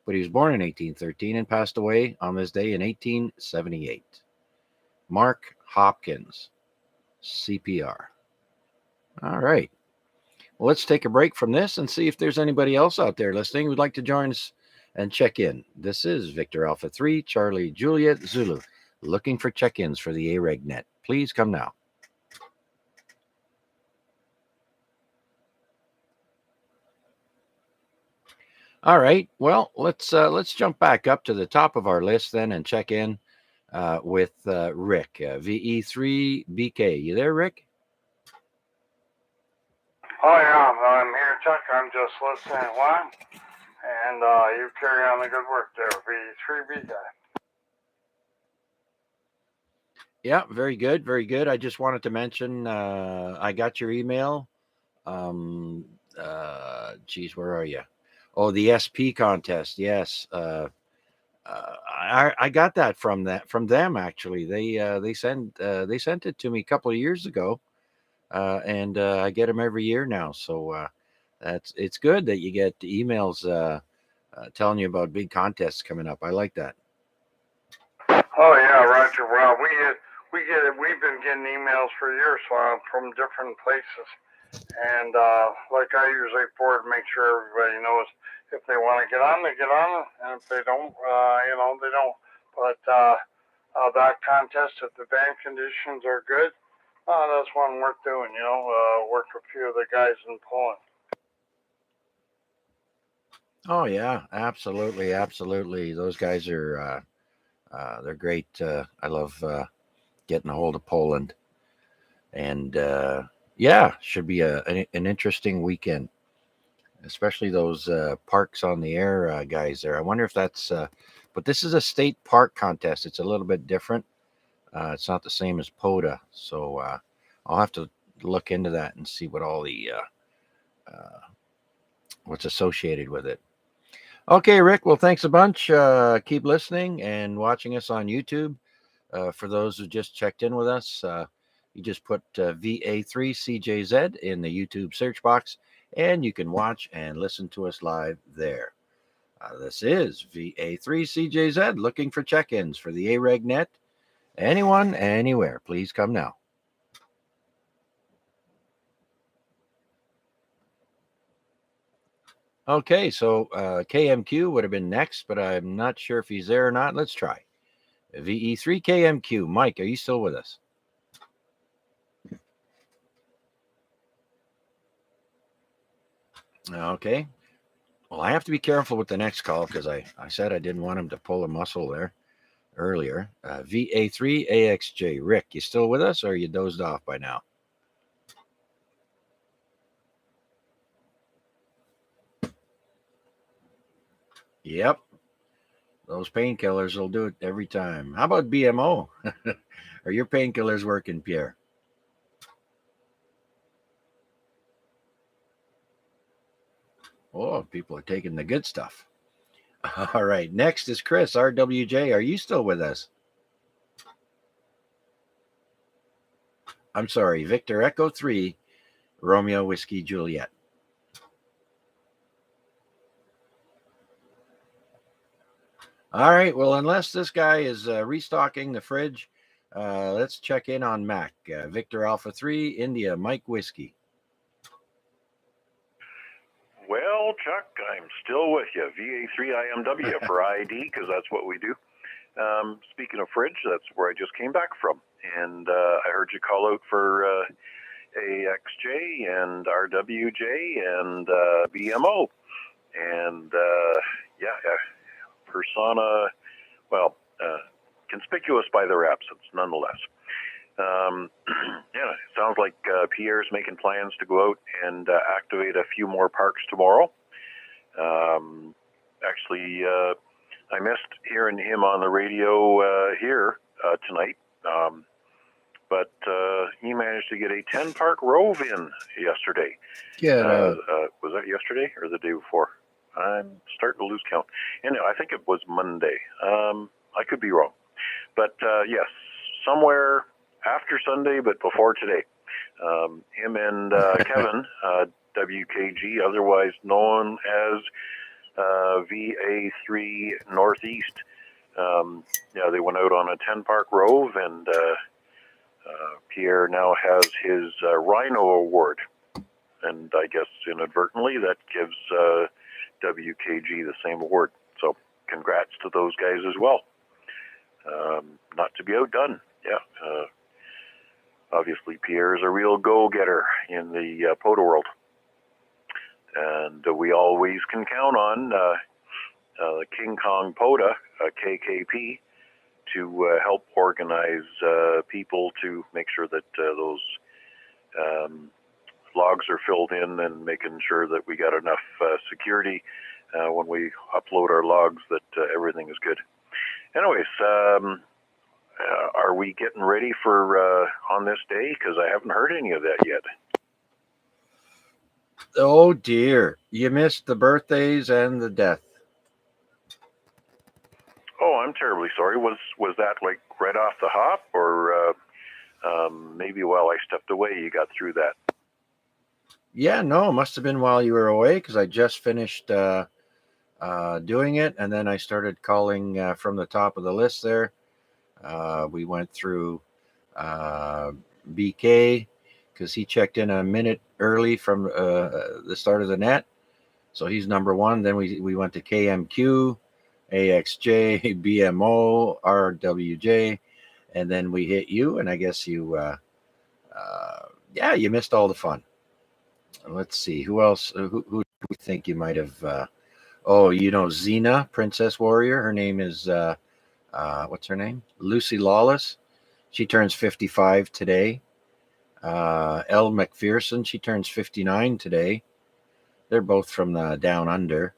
but he was born in 1813 and passed away on this day in 1878. Mark Hopkins, CPR. All right. Well, let's take a break from this and see if there's anybody else out there listening who'd like to join us and check in. This is Victor Alpha 3, Charlie Juliet Zulu, looking for check-ins for the AREG net. Please come now. All right. Well, let's jump back up to the top of our list then and check in with Rick, VE3BK. You there, Rick? Oh yeah, I'm here, Chuck. I'm just listening along, and you carry on the good work there, V3B guy. Yeah, very good, very good. I just wanted to mention I got your email. Geez, where are you? Oh, the SP contest. Yes, I got that from them actually. They sent it to me a couple of years ago, and I get them every year now. So it's good that you get emails telling you about big contests coming up. I like that. Oh yeah, Roger. Well, we've been getting emails for years from different places, and like I usually forward, make sure everybody knows if they want to get on, they get on, and if they don't, they don't. But that contest, if the band conditions are good, that's one worth doing. Work a few of the guys in Poland. Oh yeah, absolutely, absolutely. Those guys are they're great. I love getting a hold of Poland, and yeah, should be an interesting weekend, especially those parks on the air guys there. I wonder if that's, but this is a state park contest. It's a little bit different. It's not the same as POTA, so I'll have to look into that and see what all the what's associated with it. Okay, Rick. Well, thanks a bunch. Keep listening and watching us on YouTube. For those who just checked in with us, you just put VA3CJZ in the YouTube search box, and you can watch and listen to us live there. This is VA3CJZ looking for check-ins for the AREG net. Anyone, anywhere, please come now. Okay, so KMQ would have been next, but I'm not sure if he's there or not. Let's try. VE3KMQ. Mike, are you still with us? Okay. Well, I have to be careful with the next call because I said I didn't want him to pull a muscle there earlier. VA3AXJ. Rick, you still with us or are you dozed off by now? Yep. Those painkillers will do it every time. How about BMO? Are your painkillers working, Pierre? Oh, people are taking the good stuff. All right. Next is Chris, RWJ. Are you still with us? I'm sorry. Victor Echo 3, Romeo Whiskey Juliet. All right. Well, unless this guy is restocking the fridge, let's check in on Mac. Victor Alpha 3, India, Mike Whiskey. Well, Chuck, I'm still with you. VA3IMW for ID, because that's what we do. Speaking of fridge, that's where I just came back from. And I heard you call out for AXJ and RWJ and BMO. And persona, well, conspicuous by their absence, nonetheless. Yeah, it sounds like Pierre's making plans to go out and activate a few more parks tomorrow. Actually, I missed hearing him on the radio here tonight, but he managed to get a 10-park rove in yesterday. Yeah. Was that yesterday or the day before? I'm starting to lose count. Anyway, I think it was Monday. I could be wrong. But yes, somewhere after Sunday, but before today. Him and Kevin, WKG, otherwise known as VA3 Northeast. They went out on a 10-park rove, and Pierre now has his Rhino Award. And I guess inadvertently that gives WKG the same award. So congrats to those guys as well. Not to be outdone. Yeah. Obviously, Pierre is a real go-getter in the POTA world. And we always can count on the King Kong POTA, KKP, to help organize people to make sure that those logs are filled in and making sure that we got enough security when we upload our logs that everything is good. Anyways, are we getting ready for on this day? Because I haven't heard any of that yet. Oh dear, you missed the birthdays and the death. Oh, I'm terribly sorry. Was that like right off the hop, or maybe while I stepped away you got through that? Yeah, no, it must have been while you were away because I just finished doing it, and then I started calling from the top of the list there. We went through BK because he checked in a minute early from the start of the net. So he's number one. Then we went to KMQ, AXJ, BMO, RWJ, and then we hit you. And I guess you, you missed all the fun. Let's see. Who else? Who do we think you might have Oh, you know Xena, Princess Warrior. Her name is what's her name? Lucy Lawless. She turns 55 today. Elle McPherson, she turns 59 today. They're both from the Down Under.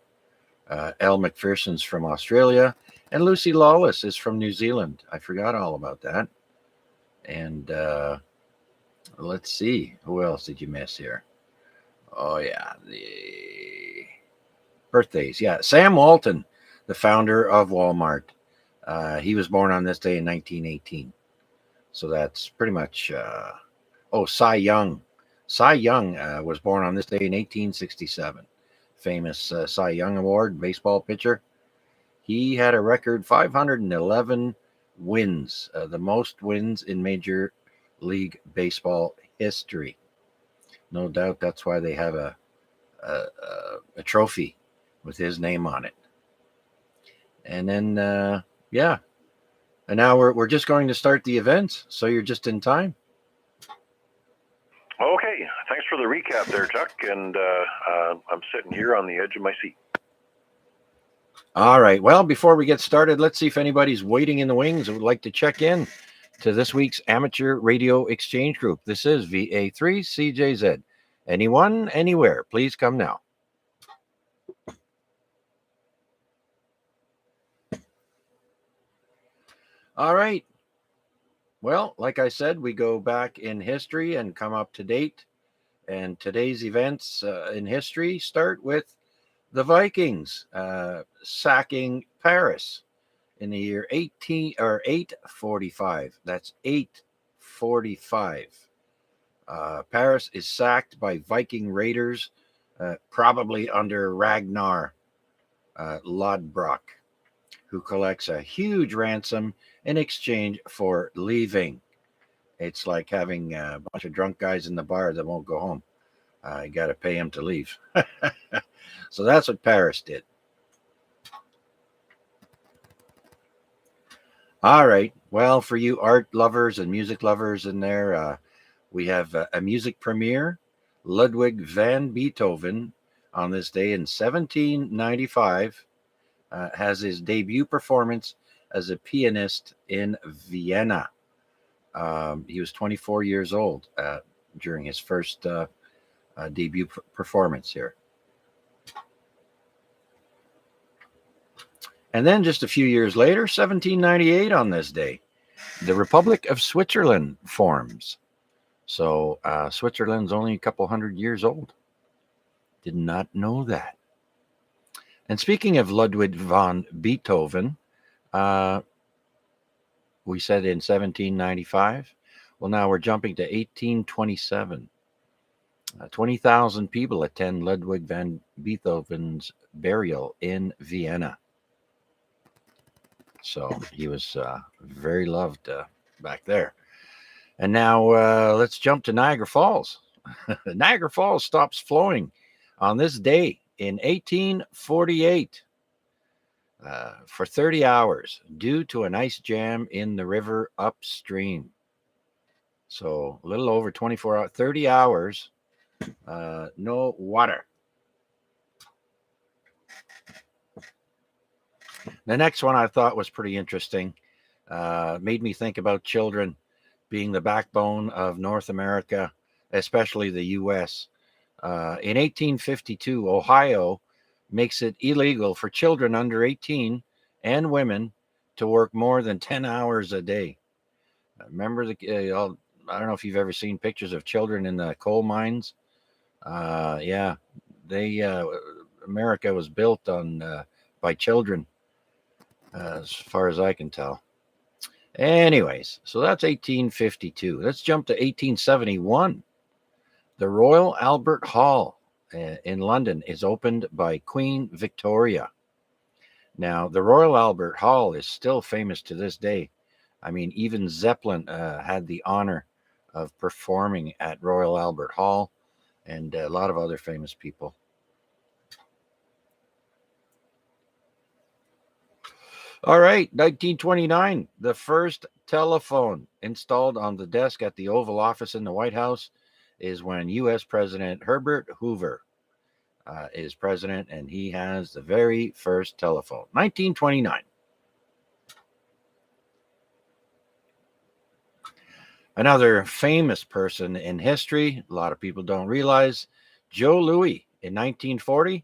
Elle McPherson's from Australia, and Lucy Lawless is from New Zealand. I forgot all about that. And let's see, who else did you miss here? Oh yeah, the birthdays. Yeah, Sam Walton, the founder of Walmart. He was born on this day in 1918. So that's pretty much. Cy Young. Cy Young was born on this day in 1867. Famous Cy Young Award baseball pitcher. He had a record 511 wins, the most wins in Major League Baseball history. No doubt that's why they have a trophy with his name on it. And then, yeah. And now we're just going to start the events, so you're just in time. Okay, thanks for the recap there, Chuck. And I'm sitting here on the edge of my seat. All right. Well, before we get started, let's see if anybody's waiting in the wings and would like to check in to this week's Amateur Radio Exchange Group. This is VA3CJZ. Anyone, anywhere, please come now. All right. Well, like I said, we go back in history and come up to date. And today's events in history start with the Vikings sacking Paris in the year 845. That's 845. Paris is sacked by Viking raiders, probably under Ragnar Lodbrok, who collects a huge ransom in exchange for leaving. It's like having a bunch of drunk guys in the bar that won't go home. You got to pay them to leave. So that's what Paris did. All right. Well, for you art lovers and music lovers in there, we have a music premiere. Ludwig van Beethoven, on this day in 1795, has his debut performance as a pianist in Vienna. He was 24 years old during his first debut performance here. And then just a few years later, 1798 on this day, the Republic of Switzerland forms. So Switzerland's only a couple hundred years old. Did not know that. And speaking of Ludwig van Beethoven, we said in 1795. Well, now we're jumping to 1827. 20,000 people attend Ludwig van Beethoven's burial in Vienna. So he was very loved back there. And now let's jump to Niagara Falls. Niagara Falls stops flowing on this day in 1848 for 30 hours due to an ice jam in the river upstream. So a little over 24 hours, 30 hours, no water. The next one I thought was pretty interesting. Made me think about children being the backbone of North America, especially the U.S. In 1852, Ohio makes it illegal for children under 18 and women to work more than 10 hours a day. Remember I don't know if you've ever seen pictures of children in the coal mines. Yeah, America was built on by children, as far as I can tell. Anyways, so that's 1852. Let's jump to 1871. The Royal Albert Hall in London is opened by Queen Victoria. Now, the Royal Albert Hall is still famous to this day. I mean, even Zeppelin had the honor of performing at Royal Albert Hall, and a lot of other famous people. All right, 1929, the first telephone installed on the desk at the Oval Office in the White House is when U.S. President Herbert Hoover is president, and he has the very first telephone. 1929. Another famous person in history, a lot of people don't realize, Joe Louis in 1940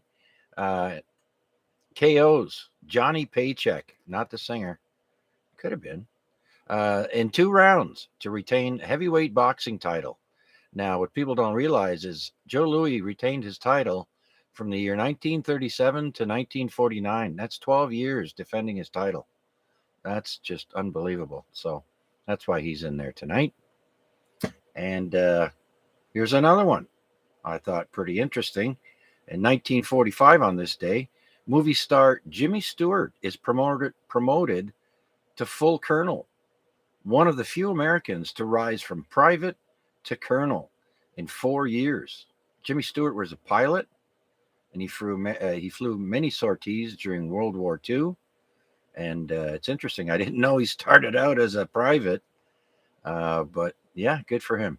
KOs Johnny Paycheck, not the singer, could have been, in 2 rounds to retain heavyweight boxing title. Now, what people don't realize is Joe Louis retained his title from the year 1937 to 1949. That's 12 years defending his title. That's just unbelievable. So that's why he's in there tonight. And here's another one I thought pretty interesting. In 1945, on this day, movie star Jimmy Stewart is promoted to full colonel, one of the few Americans to rise from private to colonel in 4 years. Jimmy Stewart was a pilot, and he flew many sorties during World War II. And it's interesting. I didn't know he started out as a private, but yeah, good for him.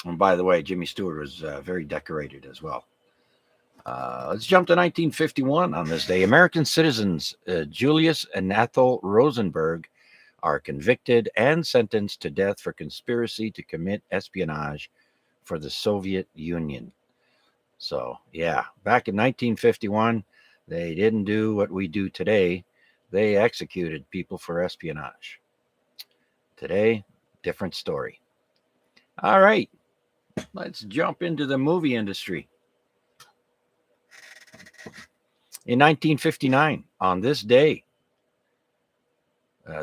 And by the way, Jimmy Stewart was very decorated as well. Let's jump to 1951 on this day. American citizens Julius and Ethel Rosenberg are convicted and sentenced to death for conspiracy to commit espionage for the Soviet Union. So, yeah, back in 1951, they didn't do what we do today. They executed people for espionage. Today, different story. All right, let's jump into the movie industry. In 1959, on this day,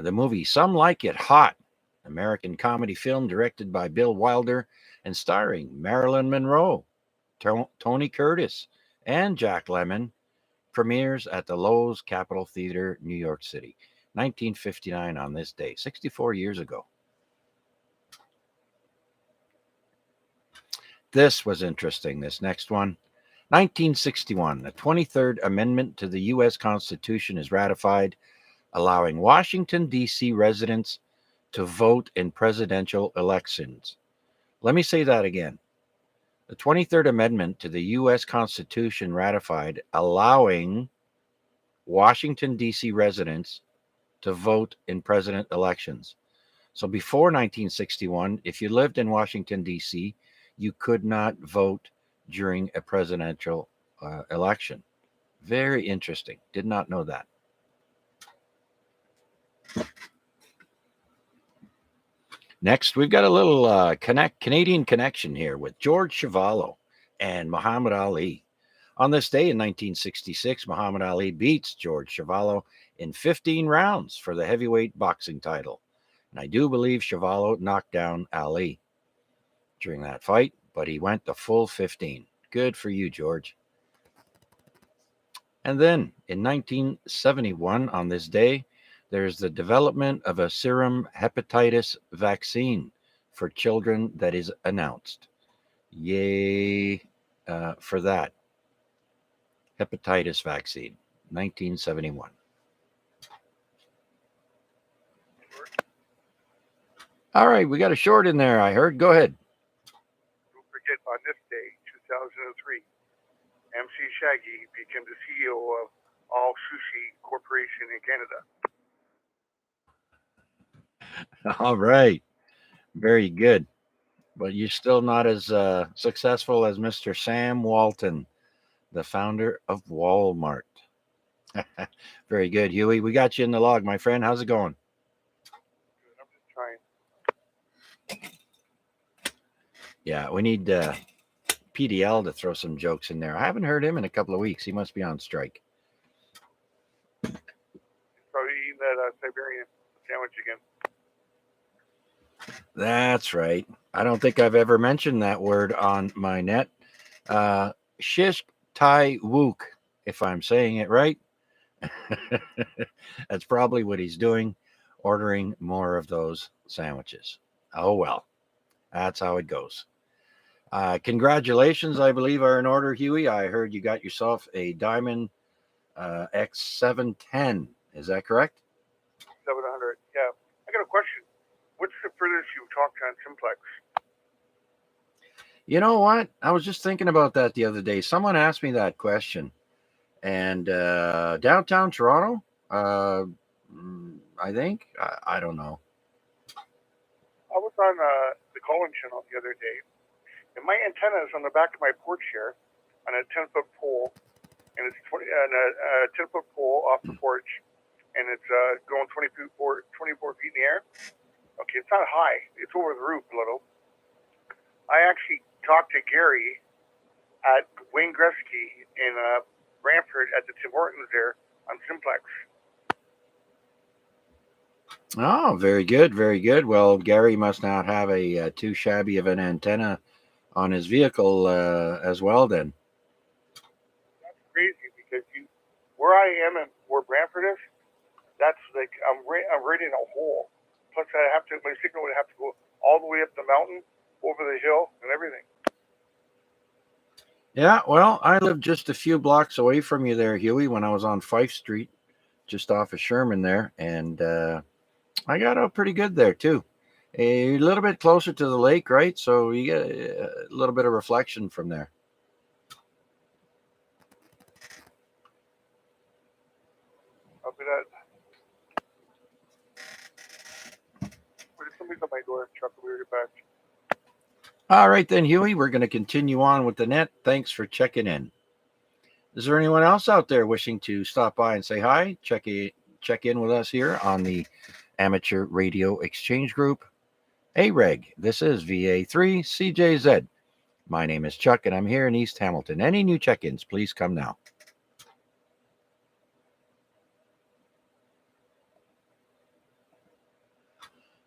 the movie Some Like It Hot, American comedy film directed by Bill Wilder and starring Marilyn Monroe, Tony Curtis, and Jack Lemmon, premieres at the Loew's Capitol Theater, New York City. 1959 on this day, 64 years ago. This was interesting, this next one. 1961, the 23rd Amendment to the U.S. Constitution is ratified, allowing Washington, D.C. residents to vote in presidential elections. Let me say that again. The 23rd Amendment to the U.S. Constitution ratified, allowing Washington, D.C. residents to vote in president elections. So before 1961, if you lived in Washington, D.C., you could not vote during a presidential election. Very interesting. Did not know that. Next, we've got a little Canadian connection here with George Chuvalo and Muhammad Ali. On this day in 1966, Muhammad Ali beats George Chuvalo in 15 rounds for the heavyweight boxing title. And I do believe Chuvalo knocked down Ali during that fight, but he went the full 15. Good for you, George. And then in 1971, on this day, there's the development of a serum hepatitis vaccine for children that is announced. Yay for that. Hepatitis vaccine, 1971. All right, we got a short in there, I heard. Go ahead. Don't forget, on this day, 2003, MC Shaggy became the CEO of All Sushi Corporation in Canada. All right. Very good. But you're still not as successful as Mr. Sam Walton, the founder of Walmart. Very good, Huey. We got you in the log, my friend. How's it going? I'm just trying. Yeah, we need PDL to throw some jokes in there. I haven't heard him in a couple of weeks. He must be on strike. Probably eating that Siberian sandwich again. That's right. I don't think I've ever mentioned that word on my net. Shish Tai Wook, if I'm saying it right. That's probably what he's doing, ordering more of those sandwiches. Oh, well, that's how it goes. Congratulations, I believe, are in order, Huey. I heard you got yourself a Diamond X710. Is that correct? 700, yeah. I got a question. What's the furthest you've talked on Simplex? You know what? I was just thinking about that the other day. Someone asked me that question. And downtown Toronto, I think. I don't know. I was on the Colin channel the other day, and my antenna is on the back of my porch here on a 10-foot pole, and it's 10-foot pole off the porch, and it's going 24 feet in the air. Okay, it's not high. It's over the roof a little. I actually talked to Gary at Wayne Gretzky in Brantford at the Tim Hortons there on Simplex. Oh, very good, very good. Well, Gary must not have a too shabby of an antenna on his vehicle as well. Then That's crazy because where I am and where Brantford is, that's like I'm right in a hole. Plus, my signal would have to go all the way up the mountain, over the hill, and everything. yeah. Well, I lived just a few blocks away from you there, Huey, when I was on Fife Street, just off of Sherman there, and I got out pretty good there too. A little bit closer to the lake, right? So you get a little bit of reflection from there. I'll be that. Somebody's at my door. Chuck, we'll be back. All right then, Huey, we're going to continue on with the net. Thanks for checking in. Is there anyone else out there wishing to stop by and say hi? Check in with us here on the Amateur Radio Exchange Group, AREG. This is VA3CJZ. My name is Chuck, and I'm here in East Hamilton. Any new check-ins, please come now.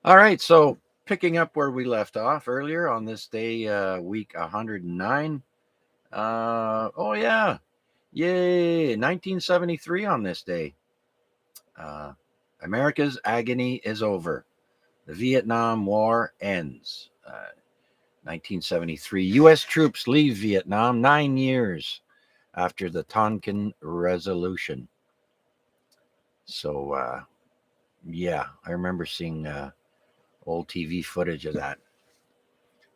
All right, so picking up where we left off earlier on this day, week 109. Oh, yeah. Yay, 1973 on this day. America's agony is over. The Vietnam War ends. 1973. U.S. troops leave Vietnam 9 years after the Tonkin Resolution. So, yeah, I remember seeing old TV footage of that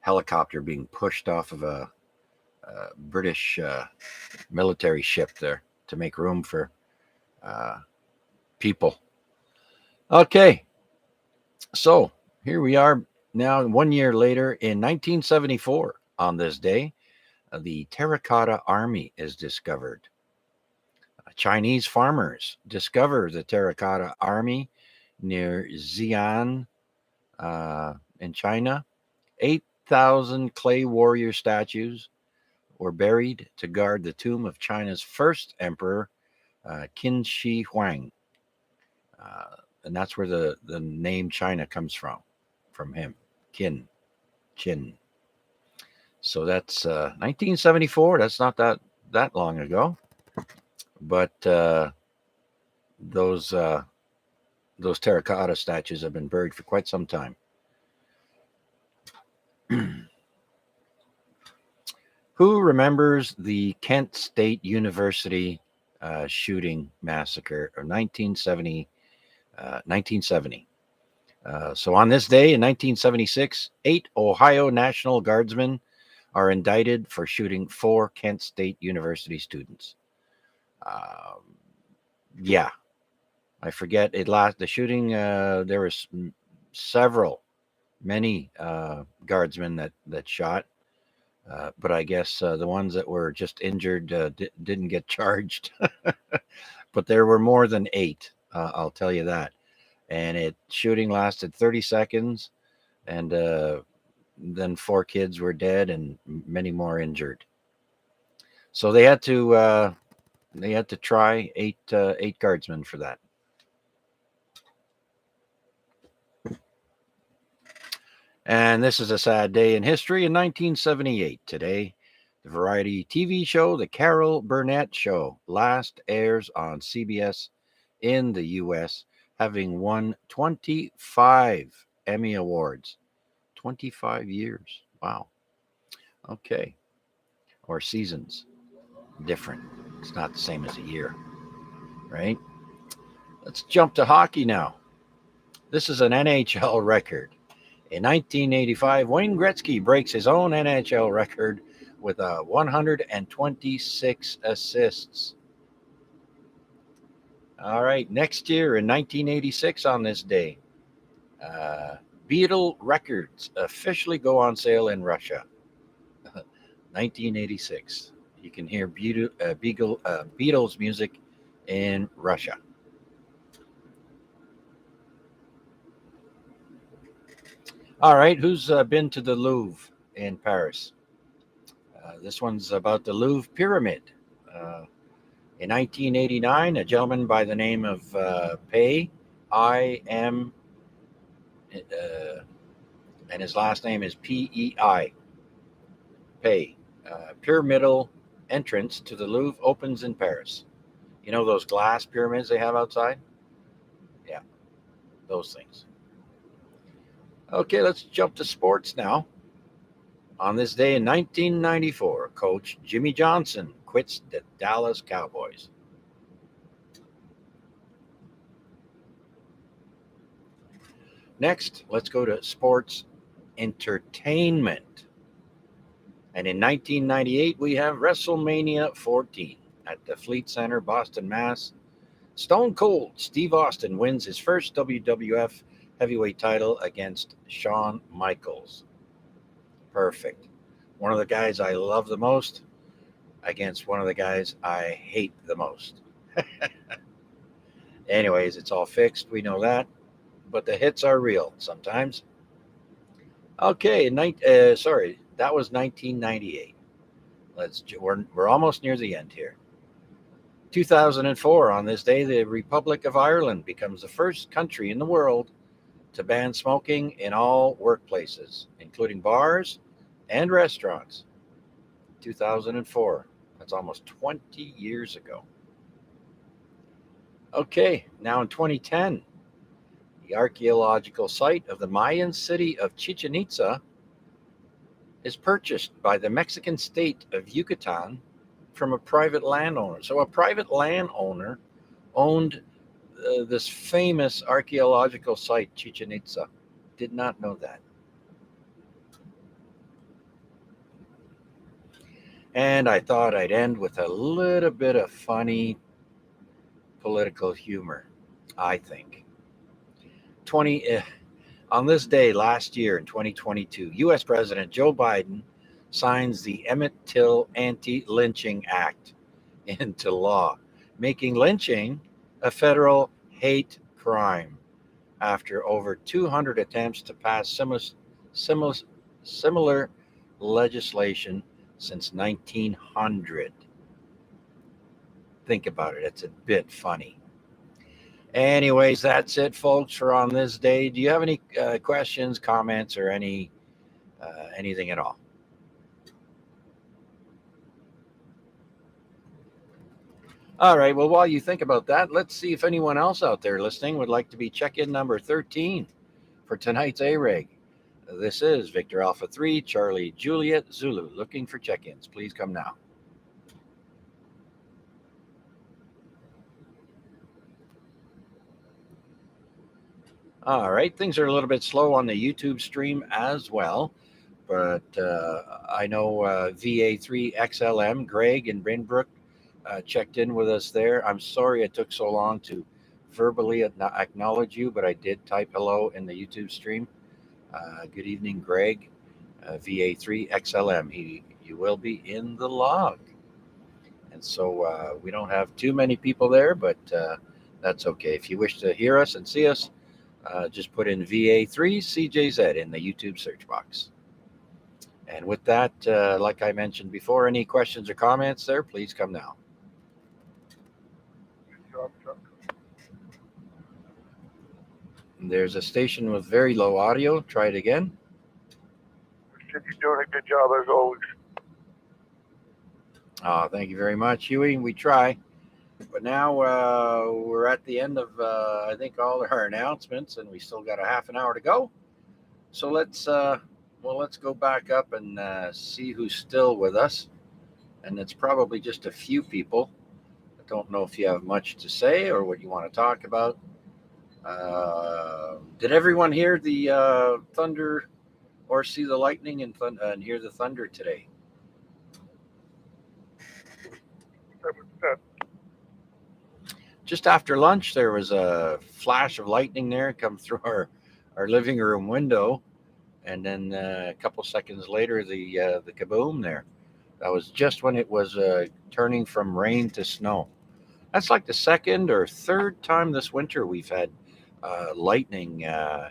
helicopter being pushed off of a British military ship there to make room for people. Okay, so here we are now 1 year later in 1974. On this day, the Terracotta Army is discovered. Chinese farmers discover the Terracotta Army near Xi'an in China. 8,000 clay warrior statues were buried to guard the tomb of China's first emperor, Qin Shi Huang. And that's where the name China comes from him, Qin. So that's 1974. That's not that long ago. But those terracotta statues have been buried for quite some time. Who remembers the Kent State University shooting massacre of 1970? So on this day in 1976, 8 Ohio National Guardsmen are indicted for shooting 4 Kent State University students. Yeah, I forget it. The shooting, there was many guardsmen that shot. But I guess the ones that were just injured didn't get charged. But there were more than 8, I'll tell you that. And shooting lasted 30 seconds, and then 4 kids were dead and many more injured. So they had to try 8 guardsmen for that. And this is a sad day in history. In 1978, today, the variety TV show, The Carol Burnett Show, last airs on CBS in the U.S., having won 25 Emmy Awards. 25 years. Wow. Okay. Or seasons. Different. It's not the same as a year, right? Let's jump to hockey now. This is an NHL record. In 1985, Wayne Gretzky breaks his own NHL record with 126 assists. All right, next year in 1986 on this day, Beatle records officially go on sale in Russia. 1986. You can hear Beatles music in Russia. All right, who's been to the Louvre in Paris? This one's about the Louvre Pyramid. In 1989, a gentleman by the name of Pei, and his last name is Pei. Pei. Pyramidal entrance to the Louvre opens in Paris. You know those glass pyramids they have outside? Yeah, those things. Okay, let's jump to sports now. On this day in 1994, coach Jimmy Johnson quits the Dallas Cowboys. Next, let's go to sports entertainment. And in 1998, we have WrestleMania 14 at the Fleet Center, Boston, Mass. Stone Cold Steve Austin wins his first WWF heavyweight title against Shawn Michaels. Perfect. One of the guys I love the most against one of the guys I hate the most. Anyways, it's all fixed. We know that. But the hits are real sometimes. Okay, that was 1998. We're almost near the end here. 2004, on this day, the Republic of Ireland becomes the first country in the world to ban smoking in all workplaces, including bars and restaurants. 2004. That's almost 20 years ago. Okay, now in 2010, the archaeological site of the Mayan city of Chichen Itza is purchased by the Mexican state of Yucatan from a private landowner. So a private landowner owned this famous archaeological site, Chichen Itza. Did not know that. And I thought I'd end with a little bit of funny political humor, I think. On this day last year in 2022, U.S. President Joe Biden signs the Emmett Till Anti-Lynching Act into law, making lynching a federal hate crime after over 200 attempts to pass similar legislation since 1900. Think about it. It's a bit funny. Anyways, that's it, folks, for on this day. Do you have any questions, comments, or anything at all? All right. Well, while you think about that, let's see if anyone else out there listening would like to be check-in number 13 for tonight's AREG. This is Victor Alpha 3, Charlie Juliet Zulu, looking for check-ins. Please come now. All right, things are a little bit slow on the YouTube stream as well, but I know VA3XLM, Greg and Binbrook checked in with us there. I'm sorry it took so long to verbally acknowledge you, but I did type hello in the YouTube stream. Good evening, Greg, VA3XLM. You will be in the log. And so we don't have too many people there, but that's okay. If you wish to hear us and see us, just put in VA3CJZ in the YouTube search box. And with that, like I mentioned before, any questions or comments there, please come now. There's a station with very low audio. Try it again. You're doing a good job as always. Oh, thank you very much, Huey. We try. But now we're at the end of, I think, all our announcements, and we still got a half an hour to go. So let's go back up and see who's still with us. And it's probably just a few people. I don't know if you have much to say or what you want to talk about. Did everyone hear the thunder or see the lightning and hear the thunder today? Just after lunch, there was a flash of lightning there come through our living room window, and then a couple seconds later, the kaboom there. That was just when it was turning from rain to snow. That's like the second or third time this winter we've had lightning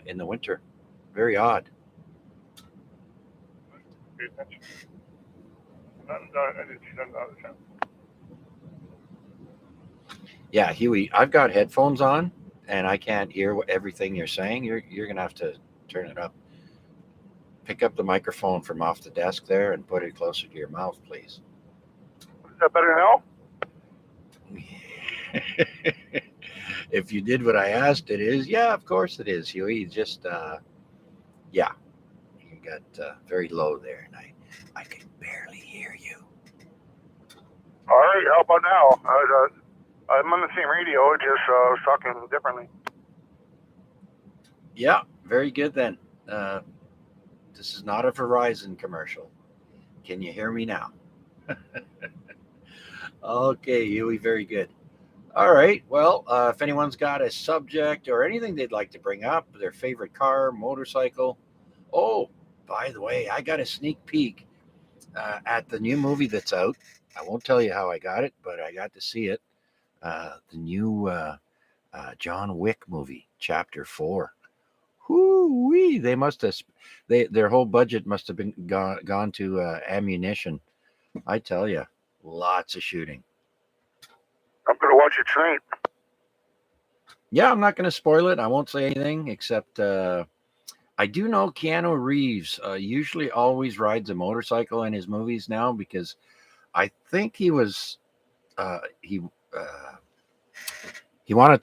in the winter. Very odd. Yeah, Huey, I've got headphones on and I can't hear everything you're saying. You're gonna have to turn it up. Pick up the microphone from off the desk there and put it closer to your mouth, please. Is that better now? If you did what I asked, it is. Yeah, of course it is, Huey. Just yeah, you got very low there, and I can barely hear you. All right, how about now? I'm on the same radio, just was talking differently. Yeah, very good then. This is not a Verizon commercial. Can you hear me now? Okay, Huey, very good. All right. Well, if anyone's got a subject or anything they'd like to bring up, their favorite car, motorcycle. Oh, by the way, I got a sneak peek at the new movie that's out. I won't tell you how I got it, but I got to see it. The new John Wick movie, Chapter 4. Whoo-wee! They must have. Their whole budget must have been gone to ammunition. I tell you, lots of shooting. I'm going to watch it tonight. Yeah, I'm not going to spoil it. I won't say anything except I do know Keanu Reeves usually always rides a motorcycle in his movies now because I think he wanted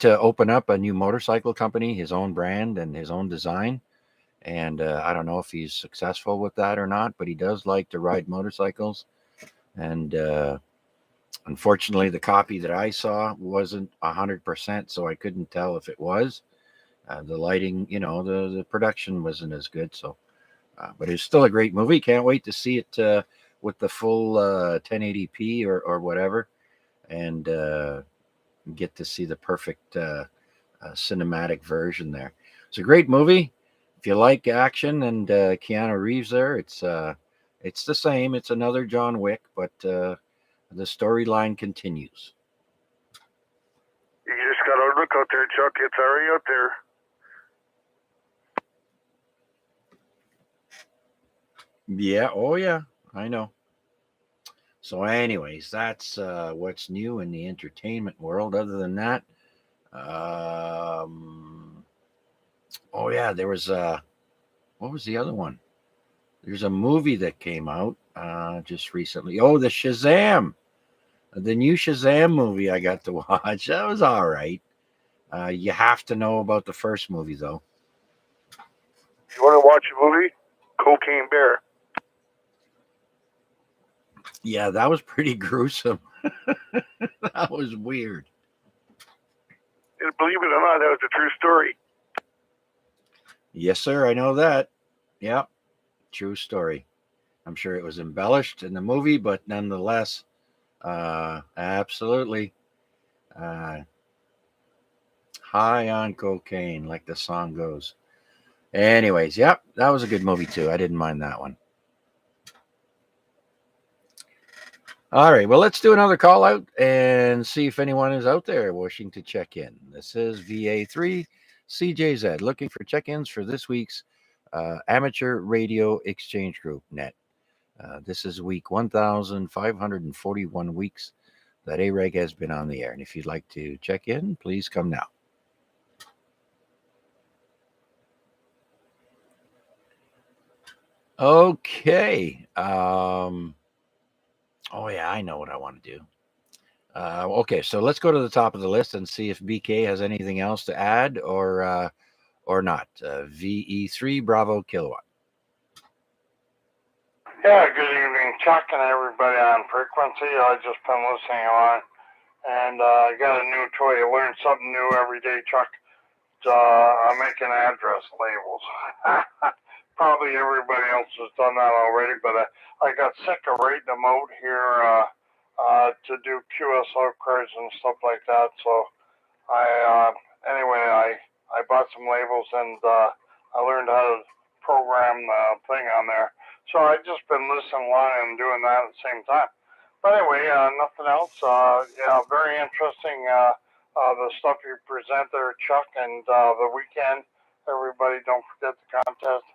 to open up a new motorcycle company, his own brand and his own design. And I don't know if he's successful with that or not, but he does like to ride motorcycles. And unfortunately, the copy that I saw wasn't 100%, so I couldn't tell if it was. The lighting, the production wasn't as good. So, but it's still a great movie. Can't wait to see it with the full 1080p or whatever, and get to see the perfect cinematic version there. It's a great movie. If you like action and Keanu Reeves there, it's the same. It's another John Wick, but the storyline continues. You just got to look out there, Chuck. It's already out there. Yeah. Oh, yeah. I know. So, anyways, that's what's new in the entertainment world. Other than that, oh yeah, there was what was the other one? There's a movie that came out just recently. Oh, the new Shazam movie I got to watch. That was all right. You have to know about the first movie, though. You want to watch a movie? Cocaine Bear. Yeah, that was pretty gruesome. That was weird. And believe it or not, that was a true story. Yes, sir. I know that. Yeah, true story. I'm sure it was embellished in the movie, but nonetheless, absolutely. High on cocaine, like the song goes. Anyways, yep, that was a good movie too. I didn't mind that one. All right, well, let's do another call out and see if anyone is out there wishing to check in. This is VA3 CJZ looking for check-ins for this week's Amateur Radio Exchange Group Net. This is week 1,541 weeks that AREG has been on the air. And if you'd like to check in, please come now. Okay. Oh, yeah, I know what I want to do. Okay, so let's go to the top of the list and see if BK has anything else to add or not. VE3 Bravo Kilowatt. Yeah, good evening, Chuck, and everybody on frequency. I've just been listening on, and I got a new toy. I learn something new every day, Chuck. I'm making address labels. Probably everybody else has done that already, but I got sick of writing them out here to do QSO cards and stuff like that. So I bought some labels and I learned how to program the thing on there. So I've just been listening along and doing that at the same time. But anyway, nothing else. Yeah, very interesting. The stuff you present there, Chuck, and the weekend. Everybody, don't forget the contest.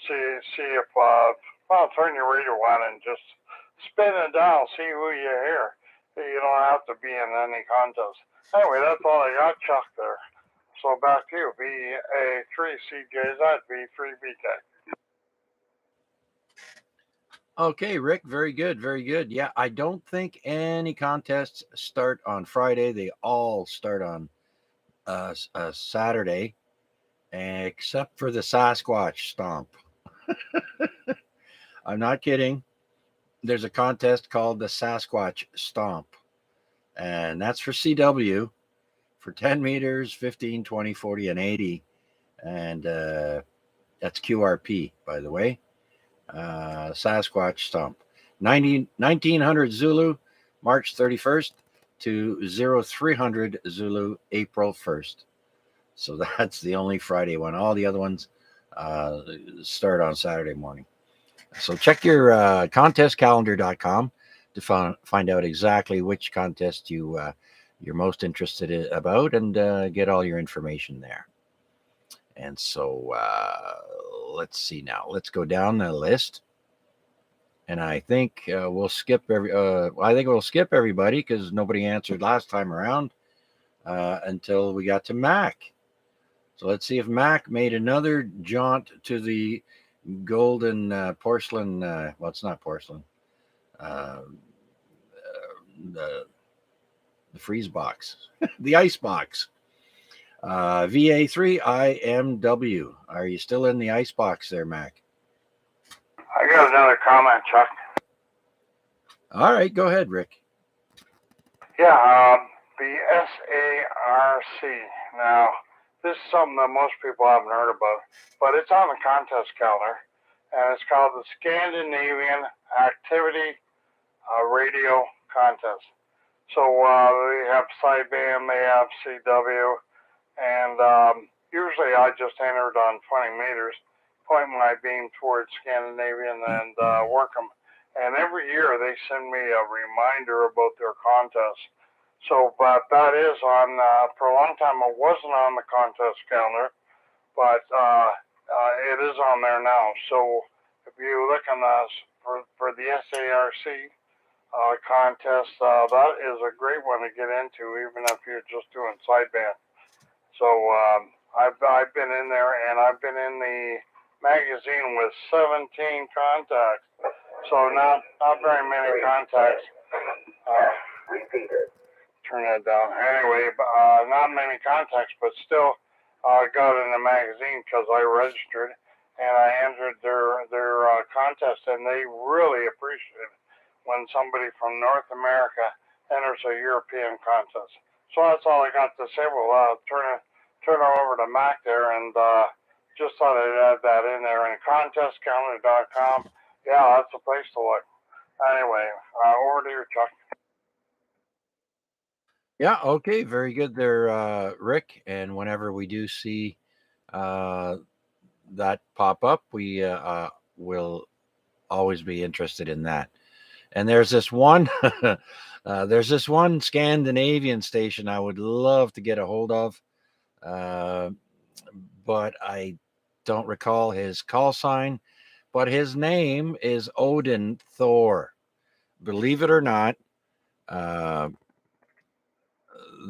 See if turn your radio on and just spin it down. See who you hear. You don't have to be in any contest. Anyway, that's all I got, Chuck. There. So back to you. VA3CJZ, V3BK. Okay, Rick, very good, very good. Yeah, I don't think any contests start on Friday. They all start on Saturday, except for the Sasquatch Stomp. I'm not kidding. There's a contest called the Sasquatch Stomp, and that's for CW for 10 meters, 15, 20, 40, and 80. And that's QRP, by the way. Sasquatch Stomp. 1900 Zulu, March 31st to 0300 Zulu, April 1st. So that's the only Friday one. All the other ones start on Saturday morning. So check your contestcalendar.com to find out exactly which contest you're most interested about and get all your information there. And so let's see now. Let's go down the list. And I think we'll skip everybody because nobody answered last time around until we got to Mac. So let's see if Mac made another jaunt to the golden porcelain. Well, it's not porcelain. The freeze box, the ice box. VA3IMW. Are you still in the ice box there, Mac? I got another comment, Chuck. All right, go ahead, Rick. Yeah, the SARC. Now, this is something that most people haven't heard about, but it's on the contest calendar, and it's called the Scandinavian Activity Radio Contest. So they have sideband, they have CW, and usually I just entered on 20 meters, point my beam towards Scandinavian and work them. And every year they send me a reminder about their contest. So, but that is on, for a long time it wasn't on the contest calendar, but it is on there now. So if you look on for the SARC contest, that is a great one to get into, even if you're just doing sideband. So I've been in there, and I've been in the magazine with 17 contacts. So not very many contacts. Turn that down. Anyway, not many contacts, but still got in the magazine because I registered and I entered their contest, and they really appreciate it when somebody from North America enters a European contest. So that's all I got to say. We'll turn it over to Mac there, and just thought I'd add that in there. And contestcalendar.com, yeah, that's the place to look. Anyway, over to you, Chuck. Yeah, okay, very good there, Rick. And whenever we do see that pop up, we will always be interested in that. And there's this one, Scandinavian station I would love to get a hold of, but I don't recall his call sign. But his name is Odin Thor. Believe it or not,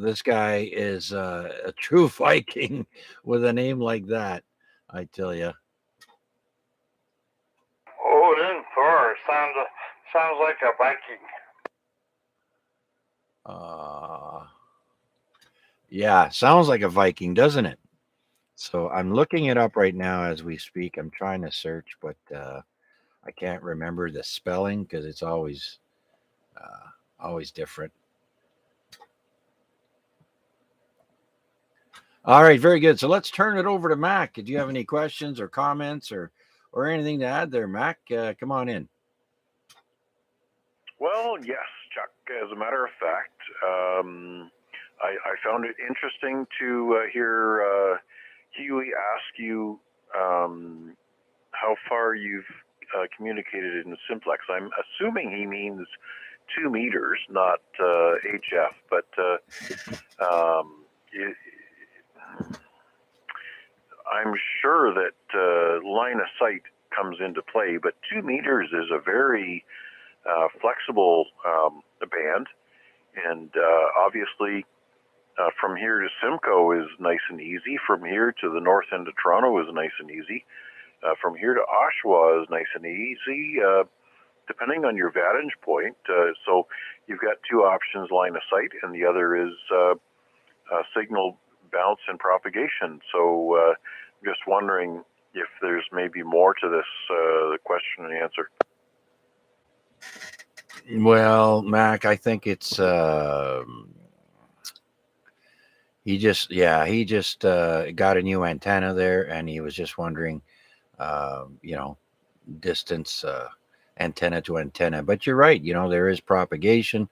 this guy is a true Viking with a name like that, I tell you. Odin Thor sounds like a Viking. Yeah, sounds like a Viking, doesn't it? So I'm looking it up right now as we speak. I'm trying to search, but I can't remember the spelling because it's always different. All right, very good. So let's turn it over to Mac. Do you have any questions or comments or anything to add there, Mac? Come on in. Well, yes, Chuck. As a matter of fact, I found it interesting to hear Huey ask you how far you've communicated in Simplex. I'm assuming he means 2 meters, not HF, but I'm sure that line of sight comes into play, but 2 meters is a very flexible band, and obviously from here to Simcoe is nice and easy. From here to the north end of Toronto is nice and easy. From here to Oshawa is nice and easy, depending on your vantage point. So you've got 2 options, line of sight, and the other is signal bounce and propagation. So I'm just wondering if there's maybe more to this question and answer. Well, Mac, I think it's he just got a new antenna there, and he was just wondering, distance antenna to antenna. But you're right, there is propagation.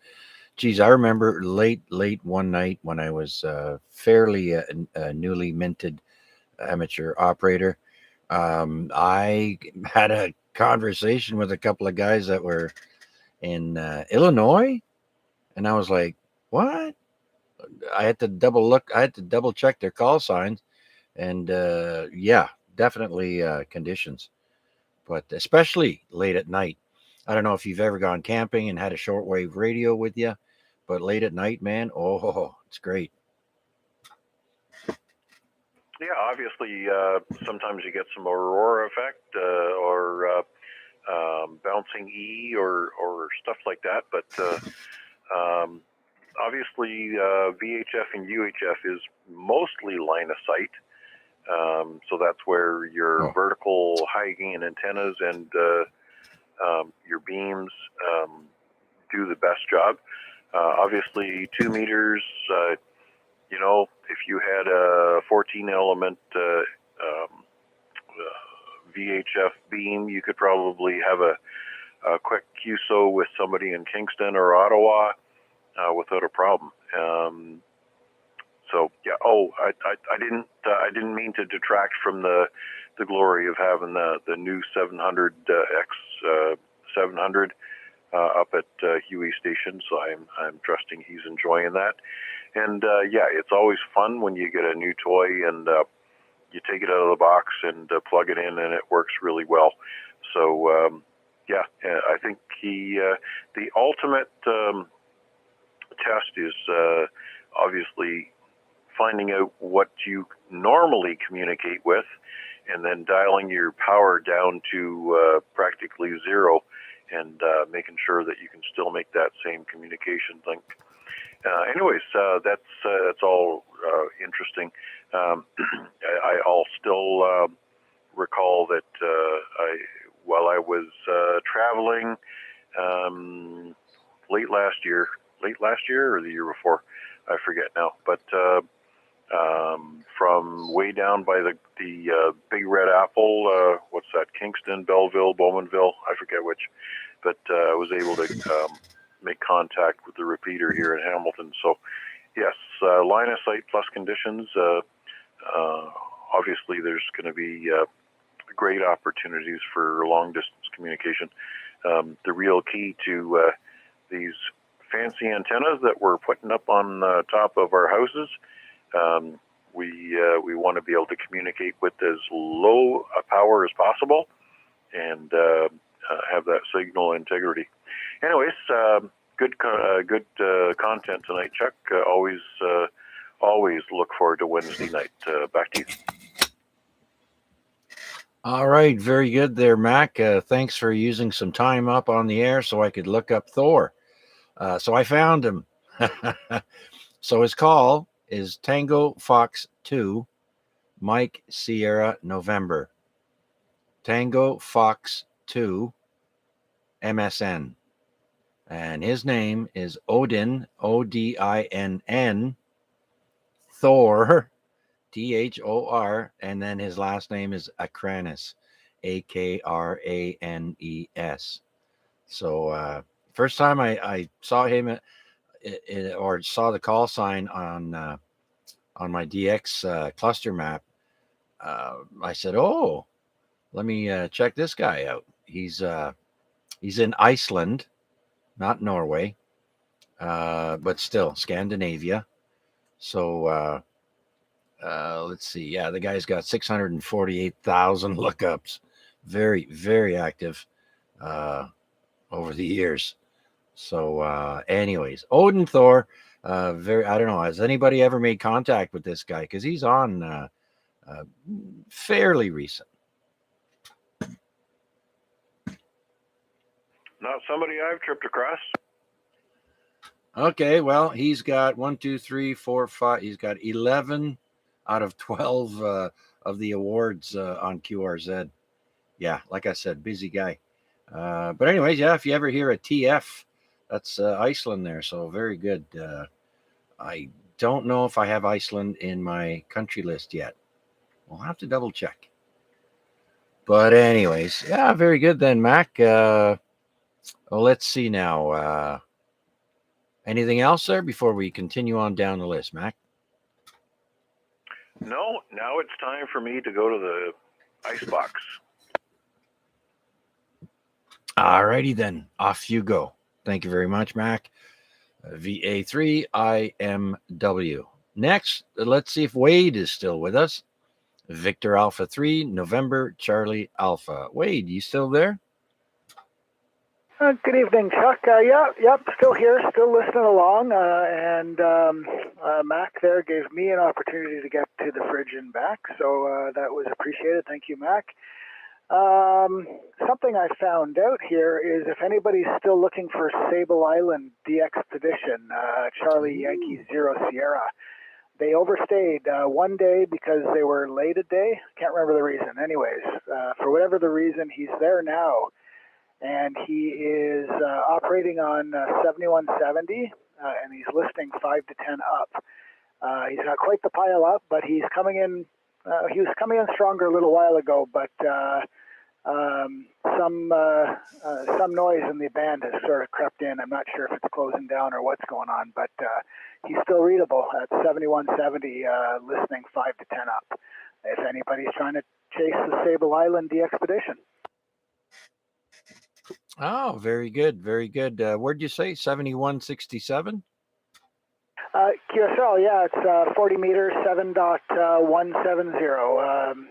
Geez, I remember late one night when I was fairly a newly minted amateur operator. I had a conversation with a couple of guys that were in Illinois, and I was like, what? I had to double check their call signs, and definitely conditions, but especially late at night. I don't know if you've ever gone camping and had a shortwave radio with you, but late at night, man, it's great. Yeah, obviously, sometimes you get some aurora effect or bouncing E or stuff like that. But obviously, VHF and UHF is mostly line of sight. So that's where your vertical high gain antennas and your beams do the best job. Obviously, 2 meters, if you had a 14 element VHF beam, you could probably have a quick QSO with somebody in Kingston or Ottawa without a problem. So yeah. I didn't mean to detract from the glory of having the new 700 X 700 up at Huey Station. So I'm trusting he's enjoying that. And it's always fun when you get a new toy and you take it out of the box and plug it in, and it works really well. So I think the ultimate test is obviously finding out what you normally communicate with, and then dialing your power down to practically zero, and making sure that you can still make that same communication link. Anyways, that's all interesting. I'll still recall that while I was traveling late last year or the year before, I forget now, but from way down by the Big Red Apple, what's that, Kingston, Belleville, Bowmanville, I forget which, but I was able to make contact with the repeater here in Hamilton. So yes, line of sight plus conditions, obviously there's going to be great opportunities for long distance communication. The real key to these fancy antennas that we're putting up on top of our houses, we want to be able to communicate with as low a power as possible and have that signal integrity. Anyways, good content tonight, Chuck. Always look forward to Wednesday night. Back to you. All right, very good there, Mac. Thanks for using some time up on the air so I could look up Thor. So I found him. So his call is Tango Fox 2, Mike Sierra November. Tango Fox 2, MSN. And his name is Odin, Odinn, Thor, Thor, and then his last name is Akranes, Akranes. So first time I saw him or saw the call sign on my DX cluster map, I said, "Oh, let me check this guy out. He's in Iceland, not Norway, but still Scandinavia." So let's see. Yeah, the guy's got 648,000 lookups. Very, very active over the years. So, anyways, Odin Thor. Very. I don't know. Has anybody ever made contact with this guy? Because he's on fairly recent. Not somebody I've tripped across. Okay, well, he's got 1, 2, 3, 4, 5. He's got 11 out of 12 of the awards on QRZ. Yeah, like I said, busy guy. But anyways, yeah, if you ever hear a TF, that's Iceland there. So very good. I don't know if I have Iceland in my country list yet. We'll have to double check. But anyways, yeah, very good then, Mac. Well, let's see now. Anything else there before we continue on down the list, Mac? No, now it's time for me to go to the icebox. All righty then, off you go. Thank you very much, Mac. VA3IMW. Next, let's see if Wade is still with us. Victor Alpha 3, November Charlie Alpha. Wade, you still there? Good evening, Chuck. Yep, still here, still listening along. And Mac there gave me an opportunity to get to the fridge and back, so that was appreciated. Thank you, Mac. Something I found out here is if anybody's still looking for Sable Island DXpedition, Charlie Yankee Zero Sierra, they overstayed 1 day because they were late a day. Can't remember the reason. Anyways, for whatever the reason, he's there now. And he is operating on 7170, and he's listing 5 to 10 up. He's not quite the pile up, but he's coming in. He was coming in stronger a little while ago, but some noise in the band has sort of crept in. I'm not sure if it's closing down or what's going on, but he's still readable at 7170, listening 5 to 10 up. If anybody's trying to chase the Sable Island DXpedition. Oh, very good, very good. Where'd you say 7167? QSL, yeah, it's 40 meters, 7.170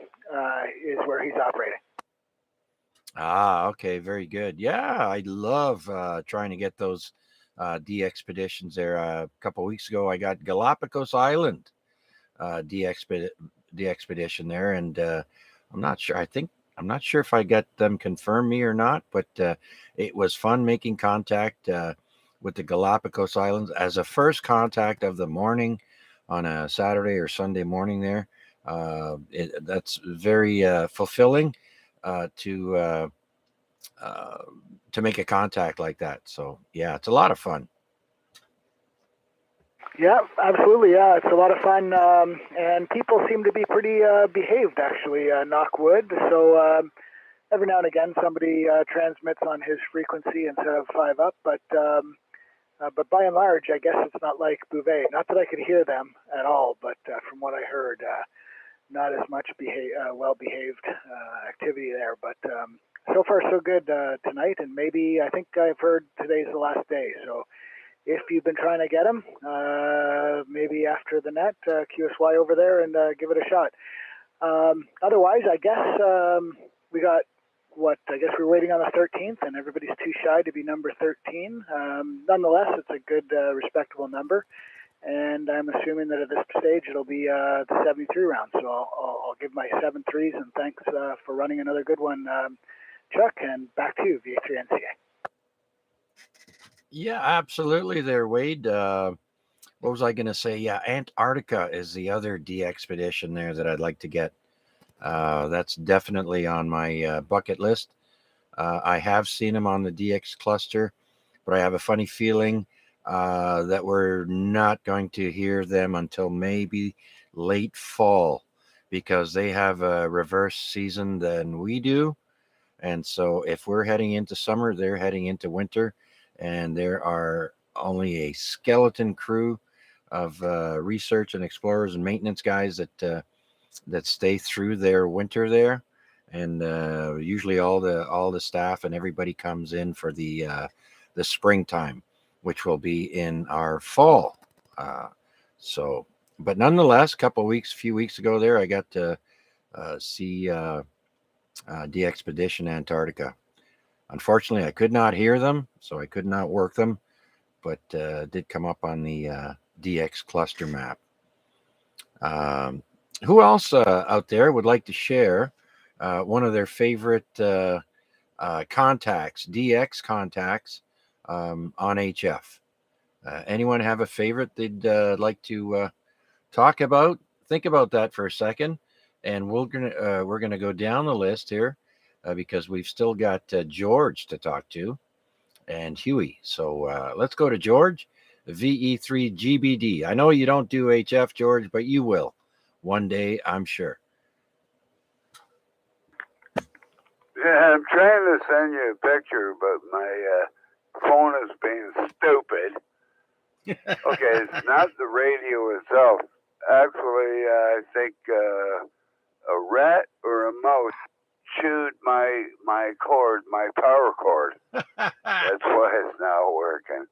is where he's operating. Ah, okay, very good. Yeah, I love trying to get those DXpeditions there. A couple of weeks ago, I got Galapagos Island DXpedition there, and I'm not sure. I'm not sure if I got them confirm me or not, but it was fun making contact with the Galapagos Islands as a first contact of the morning on a Saturday or Sunday morning there. That's very fulfilling to make a contact like that. So yeah, it's a lot of fun. Yeah, absolutely. Yeah, it's a lot of fun, and people seem to be pretty behaved, actually. Knock wood. So every now and again, somebody transmits on his frequency instead of 5 up, but by and large, I guess it's not like Bouvet. Not that I could hear them at all, but from what I heard, not as much well-behaved activity there. But so far, so good tonight, and maybe I think I've heard today's the last day. So if you've been trying to get them, maybe after the net, QSY over there and give it a shot. Otherwise, I guess we got I guess we're waiting on the 13th, and everybody's too shy to be number 13. Nonetheless, it's a good, respectable number, and I'm assuming that at this stage it'll be the 73 round. So I'll give my 7-3s, and thanks for running another good one, Chuck, and back to you, VA3NCA. Yeah, absolutely there, Wade. What was I going to say? Yeah, Antarctica is the other DXpedition there that I'd like to get. That's definitely on my bucket list. I have seen them on the DX cluster, but I have a funny feeling that we're not going to hear them until maybe late fall because they have a reverse season than we do. And so if we're heading into summer, they're heading into winter, and there are only a skeleton crew of research and explorers and maintenance guys that stay through their winter there. And usually all the staff and everybody comes in for the springtime, which will be in our fall. So, but nonetheless, few weeks ago there, I got to see the Expedition Antarctica. Unfortunately, I could not hear them, so I could not work them, but did come up on the DX cluster map. Who else out there would like to share one of their favorite contacts, DX contacts on HF? Anyone have a favorite they'd like to talk about? Think about that for a second, and we're gonna go down the list here because we've still got George to talk to and Huey. So let's go to George, VE3GBD. I know you don't do HF, George, but you will one day, I'm sure. Yeah, I'm trying to send you a picture, but my phone is being stupid. Okay, it's not the radio itself. Actually, I think a rat or a mouse chewed my cord, my power cord. That's why it's not working.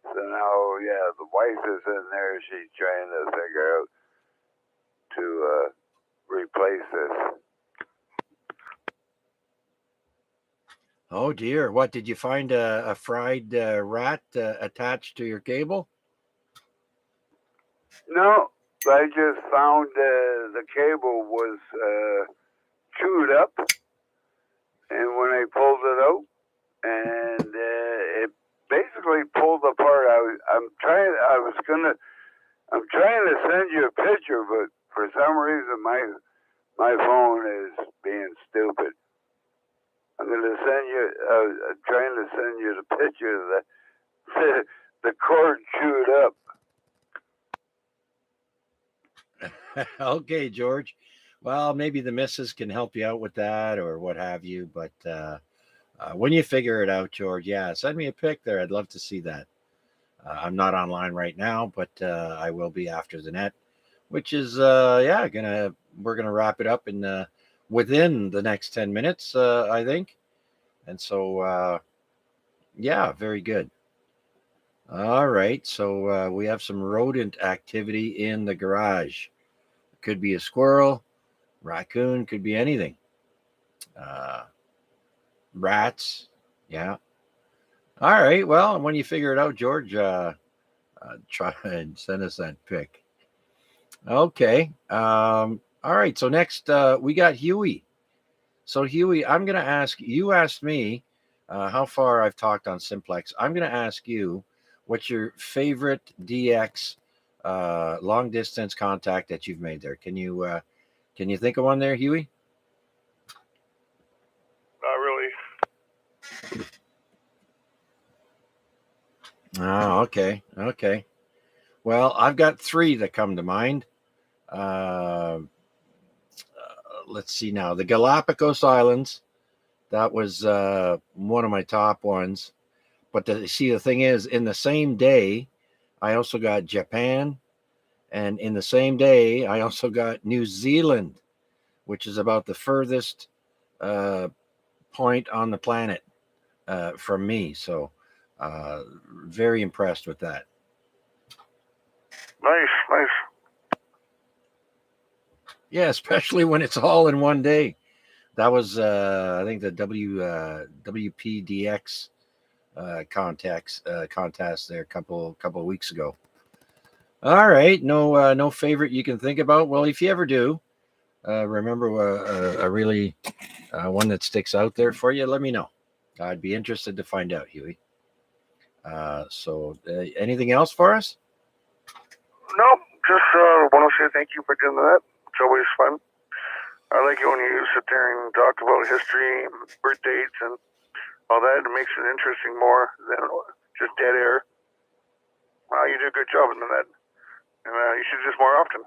So now, yeah, the wife is in there. She's trying to figure out to replace this. Oh dear! What did you find? A fried rat attached to your cable? No, I just found the cable was chewed up, and when I pulled it out, and it basically pulled apart. I'm trying to send you a picture, but for some reason my phone is being stupid. I'm gonna send you. I'm trying to send you the picture of the cord chewed up. Okay, George. Well, maybe the missus can help you out with that or what have you. But when you figure it out, George, yeah, send me a pic there. I'd love to see that. I'm not online right now, but I will be after the net, which is we're gonna wrap it up in within the next 10 minutes, I think. And so very good. All right, so we have some rodent activity in the garage. Could be a squirrel, raccoon, could be anything. Rats, yeah. All right, well, when you figure it out, George, try and send us that pic. Okay. All right, so next we got Huey. So Huey, I'm going to ask, you asked me how far I've talked on Simplex. I'm going to ask you, what's your favorite DX long distance contact that you've made there? Can you think of one there, Huey? Not really. Oh, okay. Well, I've got three that come to mind. Let's see now. The Galapagos Islands, that was one of my top ones. But the thing is, in the same day, I also got Japan. And in the same day, I also got New Zealand, which is about the furthest point on the planet from me. So very impressed with that. Nice. Yeah, especially when it's all in one day. That was, I think, the WPDX contest there a couple of weeks ago. All right, no favorite you can think about. Well, if you ever do, remember a really one that sticks out there for you, let me know. I'd be interested to find out, Huey. So anything else for us? No, just want to say thank you for doing that. It's always fun. I like it when you sit there and talk about history, birth dates, and all that. It makes it interesting more than just dead air. You do a good job in that. And you should do this more often.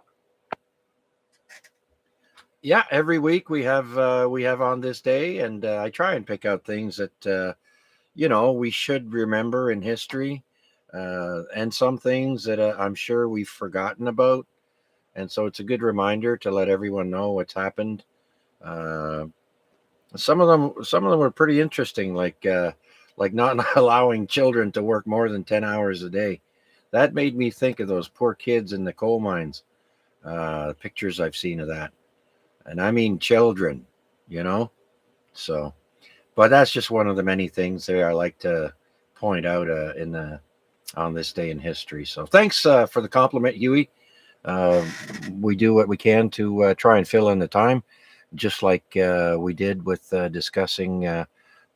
Yeah, every week we have on this day, and I try and pick out things that we should remember in history, and some things that I'm sure we've forgotten about, and so it's a good reminder to let everyone know what's happened. Uh, some of them were pretty interesting, like not allowing children to work more than 10 hours a day. That made me think of those poor kids in the coal mines. Pictures I've seen of that, and I mean children, you know. So, but that's just one of the many things there I like to point out in the on this day in history. So, thanks for the compliment, Huey. Uh, we do what we can to try and fill in the time, just like we did with discussing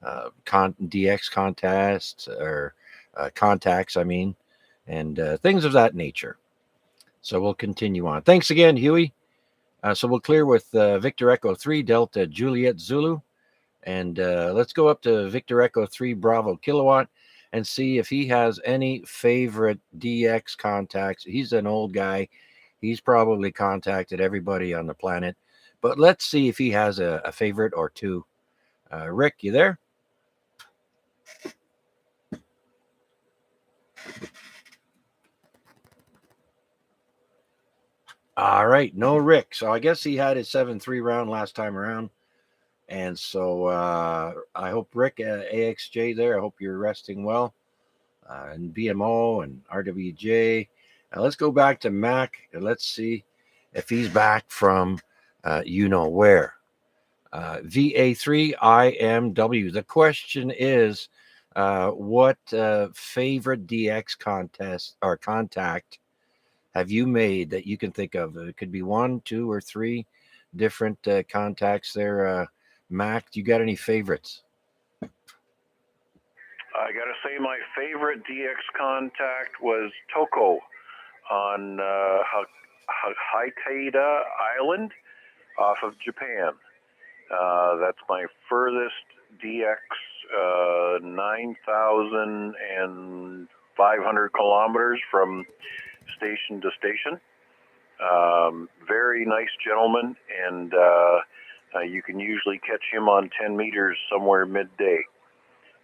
DX contests or contacts, I mean, and things of that nature. So we'll continue on. Thanks again, Huey. So we'll clear with Victor Echo 3 Delta Juliet Zulu. And let's go up to Victor Echo 3 Bravo Kilowatt and see if he has any favorite DX contacts. He's an old guy. He's probably contacted everybody on the planet. But let's see if he has a favorite or two. Rick, you there? All right, no Rick. So I guess he had his 7-3 round last time around. And so I hope Rick, AXJ there, I hope you're resting well. And BMO and RWJ. Let's go back to Mac and let's see if he's back from where. VA3IMW. The question is, what favorite DX contest or contact have you made that you can think of? It could be 1, 2, or 3 different contacts there. Mac, do you got any favorites? I got to say my favorite DX contact was Toko on Haida Island off of Japan. That's my furthest DX, 9,500 kilometers from station to station. Very nice gentleman, and you can usually catch him on 10 meters somewhere midday.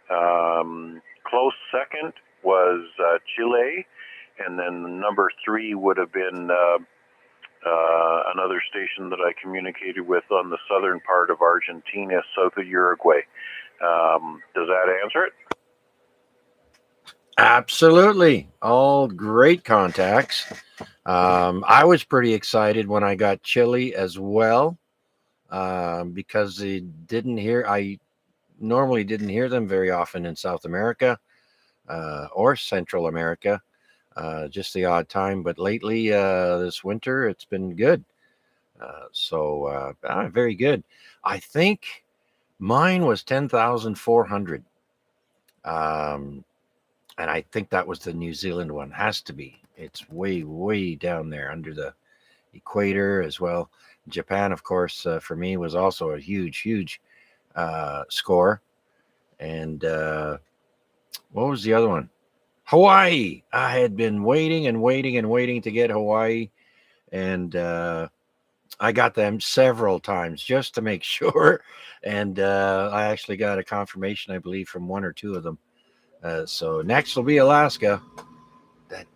Close second was Chile, and then number 3 would have been another station that I communicated with on the southern part of Argentina, south of Uruguay. Does that answer it? Absolutely. All great contacts. I was pretty excited when I got Chile as well, because I normally didn't hear them very often in South America or Central America, just the odd time. But lately, this winter, it's been good. Very good. I think mine was 10,400. And I think that was the New Zealand one. Has to be. It's way, way down there under the equator as well. Japan, of course, for me was also a huge, huge score. And what was the other one? Hawaii. I had been waiting and waiting and waiting to get Hawaii. And I got them several times just to make sure. And I actually got a confirmation, I believe, from 1 or 2 of them. So next will be Alaska. That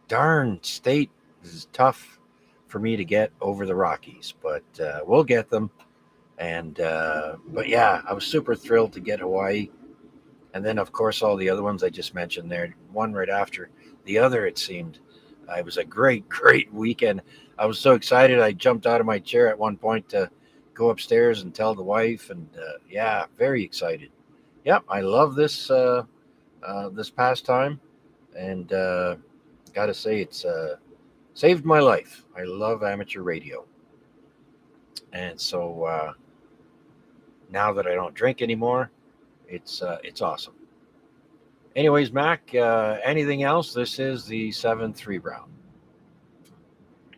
darn state is tough for me to get over the Rockies, but we'll get them. And but yeah, I was super thrilled to get Hawaii. And then, of course, all the other ones I just mentioned there, one right after the other, it seemed. It was a great, great weekend. I was so excited. I jumped out of my chair at one point to go upstairs and tell the wife. And yeah, very excited. Yep, I love this this pastime. And got to say, it's saved my life. I love amateur radio. And so now that I don't drink anymore, it's awesome. Anyways, Mac, anything else? This is the 7-3 round.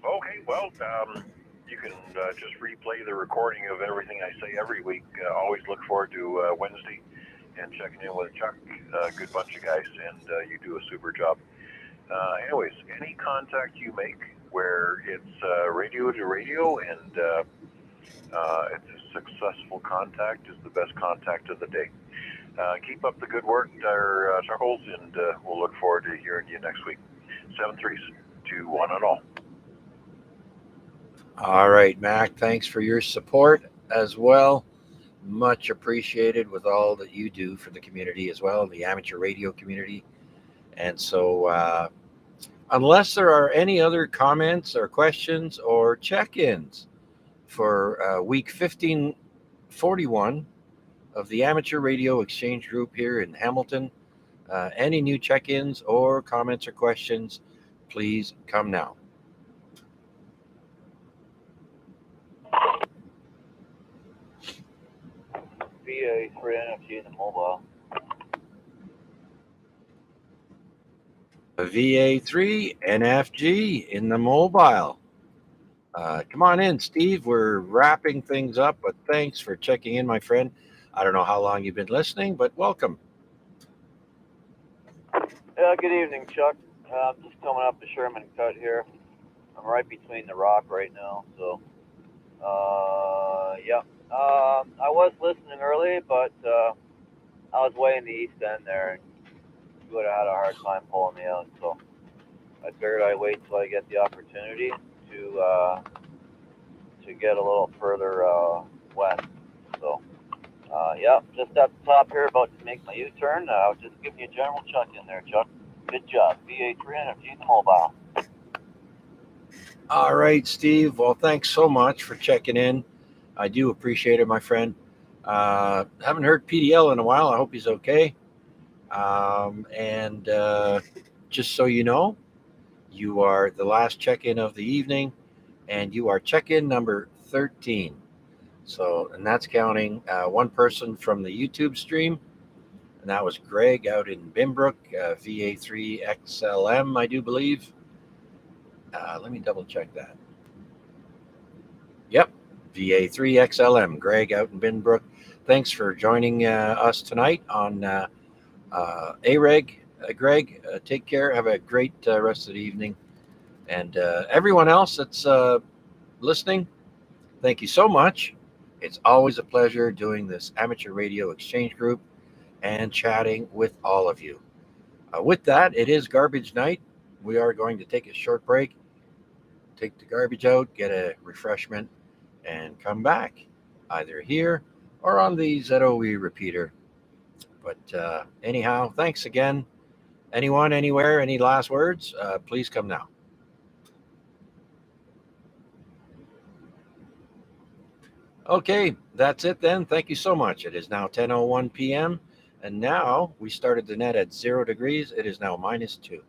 Okay, well, you can just replay the recording of everything I say every week. Always look forward to Wednesday and checking in with Chuck. Good bunch of guys, and you do a super job. Anyways, any contact you make where it's radio to radio and It's a successful contact is the best contact of the day. Keep up the good work, Charles, and we'll look forward to hearing you next week. 7-3s to 1 and all. All right, Mac, thanks for your support as well. Much appreciated with all that you do for the community as well, the amateur radio community. And so unless there are any other comments or questions or check-ins for week 1541 of the Amateur Radio Exchange Group here in Hamilton, any new check-ins or comments or questions, please come now. VA3 NFC in the mobile. VA3 NFG in the mobile. Come on in, Steve. We're wrapping things up, but thanks for checking in, my friend. I don't know how long you've been listening, but welcome. Yeah, good evening, Chuck. I'm just coming up the Sherman Cut here. I'm right between the rock right now, so yeah. I was listening early, but I was way in the east end there, and you would have had a hard time pulling me out. So I figured I'd wait till I get the opportunity to get a little further west. So yeah, just at the top here, about to make my U-turn. I'll just give you a general check in there, Chuck. Good job. VA3 NFC the mobile. All right, Steve. Well, thanks so much for checking in. I do appreciate it, my friend. Haven't heard PDL in a while. I hope he's okay. And just so you know, you are the last check-in of the evening, and you are check-in number 13. So, and that's counting one person from the YouTube stream, and that was Greg out in Binbrook, VA3XLM, I do believe. Let me double check that. Yep, VA3XLM, Greg out in Binbrook. Thanks for joining us tonight on AREG. Greg, take care. Have a great rest of the evening. And everyone else that's listening, thank you so much. It's always a pleasure doing this amateur radio exchange group and chatting with all of you. With that, it is garbage night. We are going to take a short break, take the garbage out, get a refreshment, and come back either here or on the ZOE repeater. But anyhow, thanks again. Anyone, anywhere, any last words? Please come now. Okay, that's it then. Thank you so much. It is now 10:01 p.m. and now we started the net at 0 degrees. It is now -2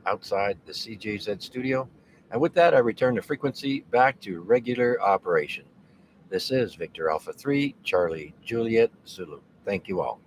outside the CJZ studio. And with that, I return the frequency back to regular operation. This is Victor Alpha 3, Charlie Juliet Zulu. Thank you all.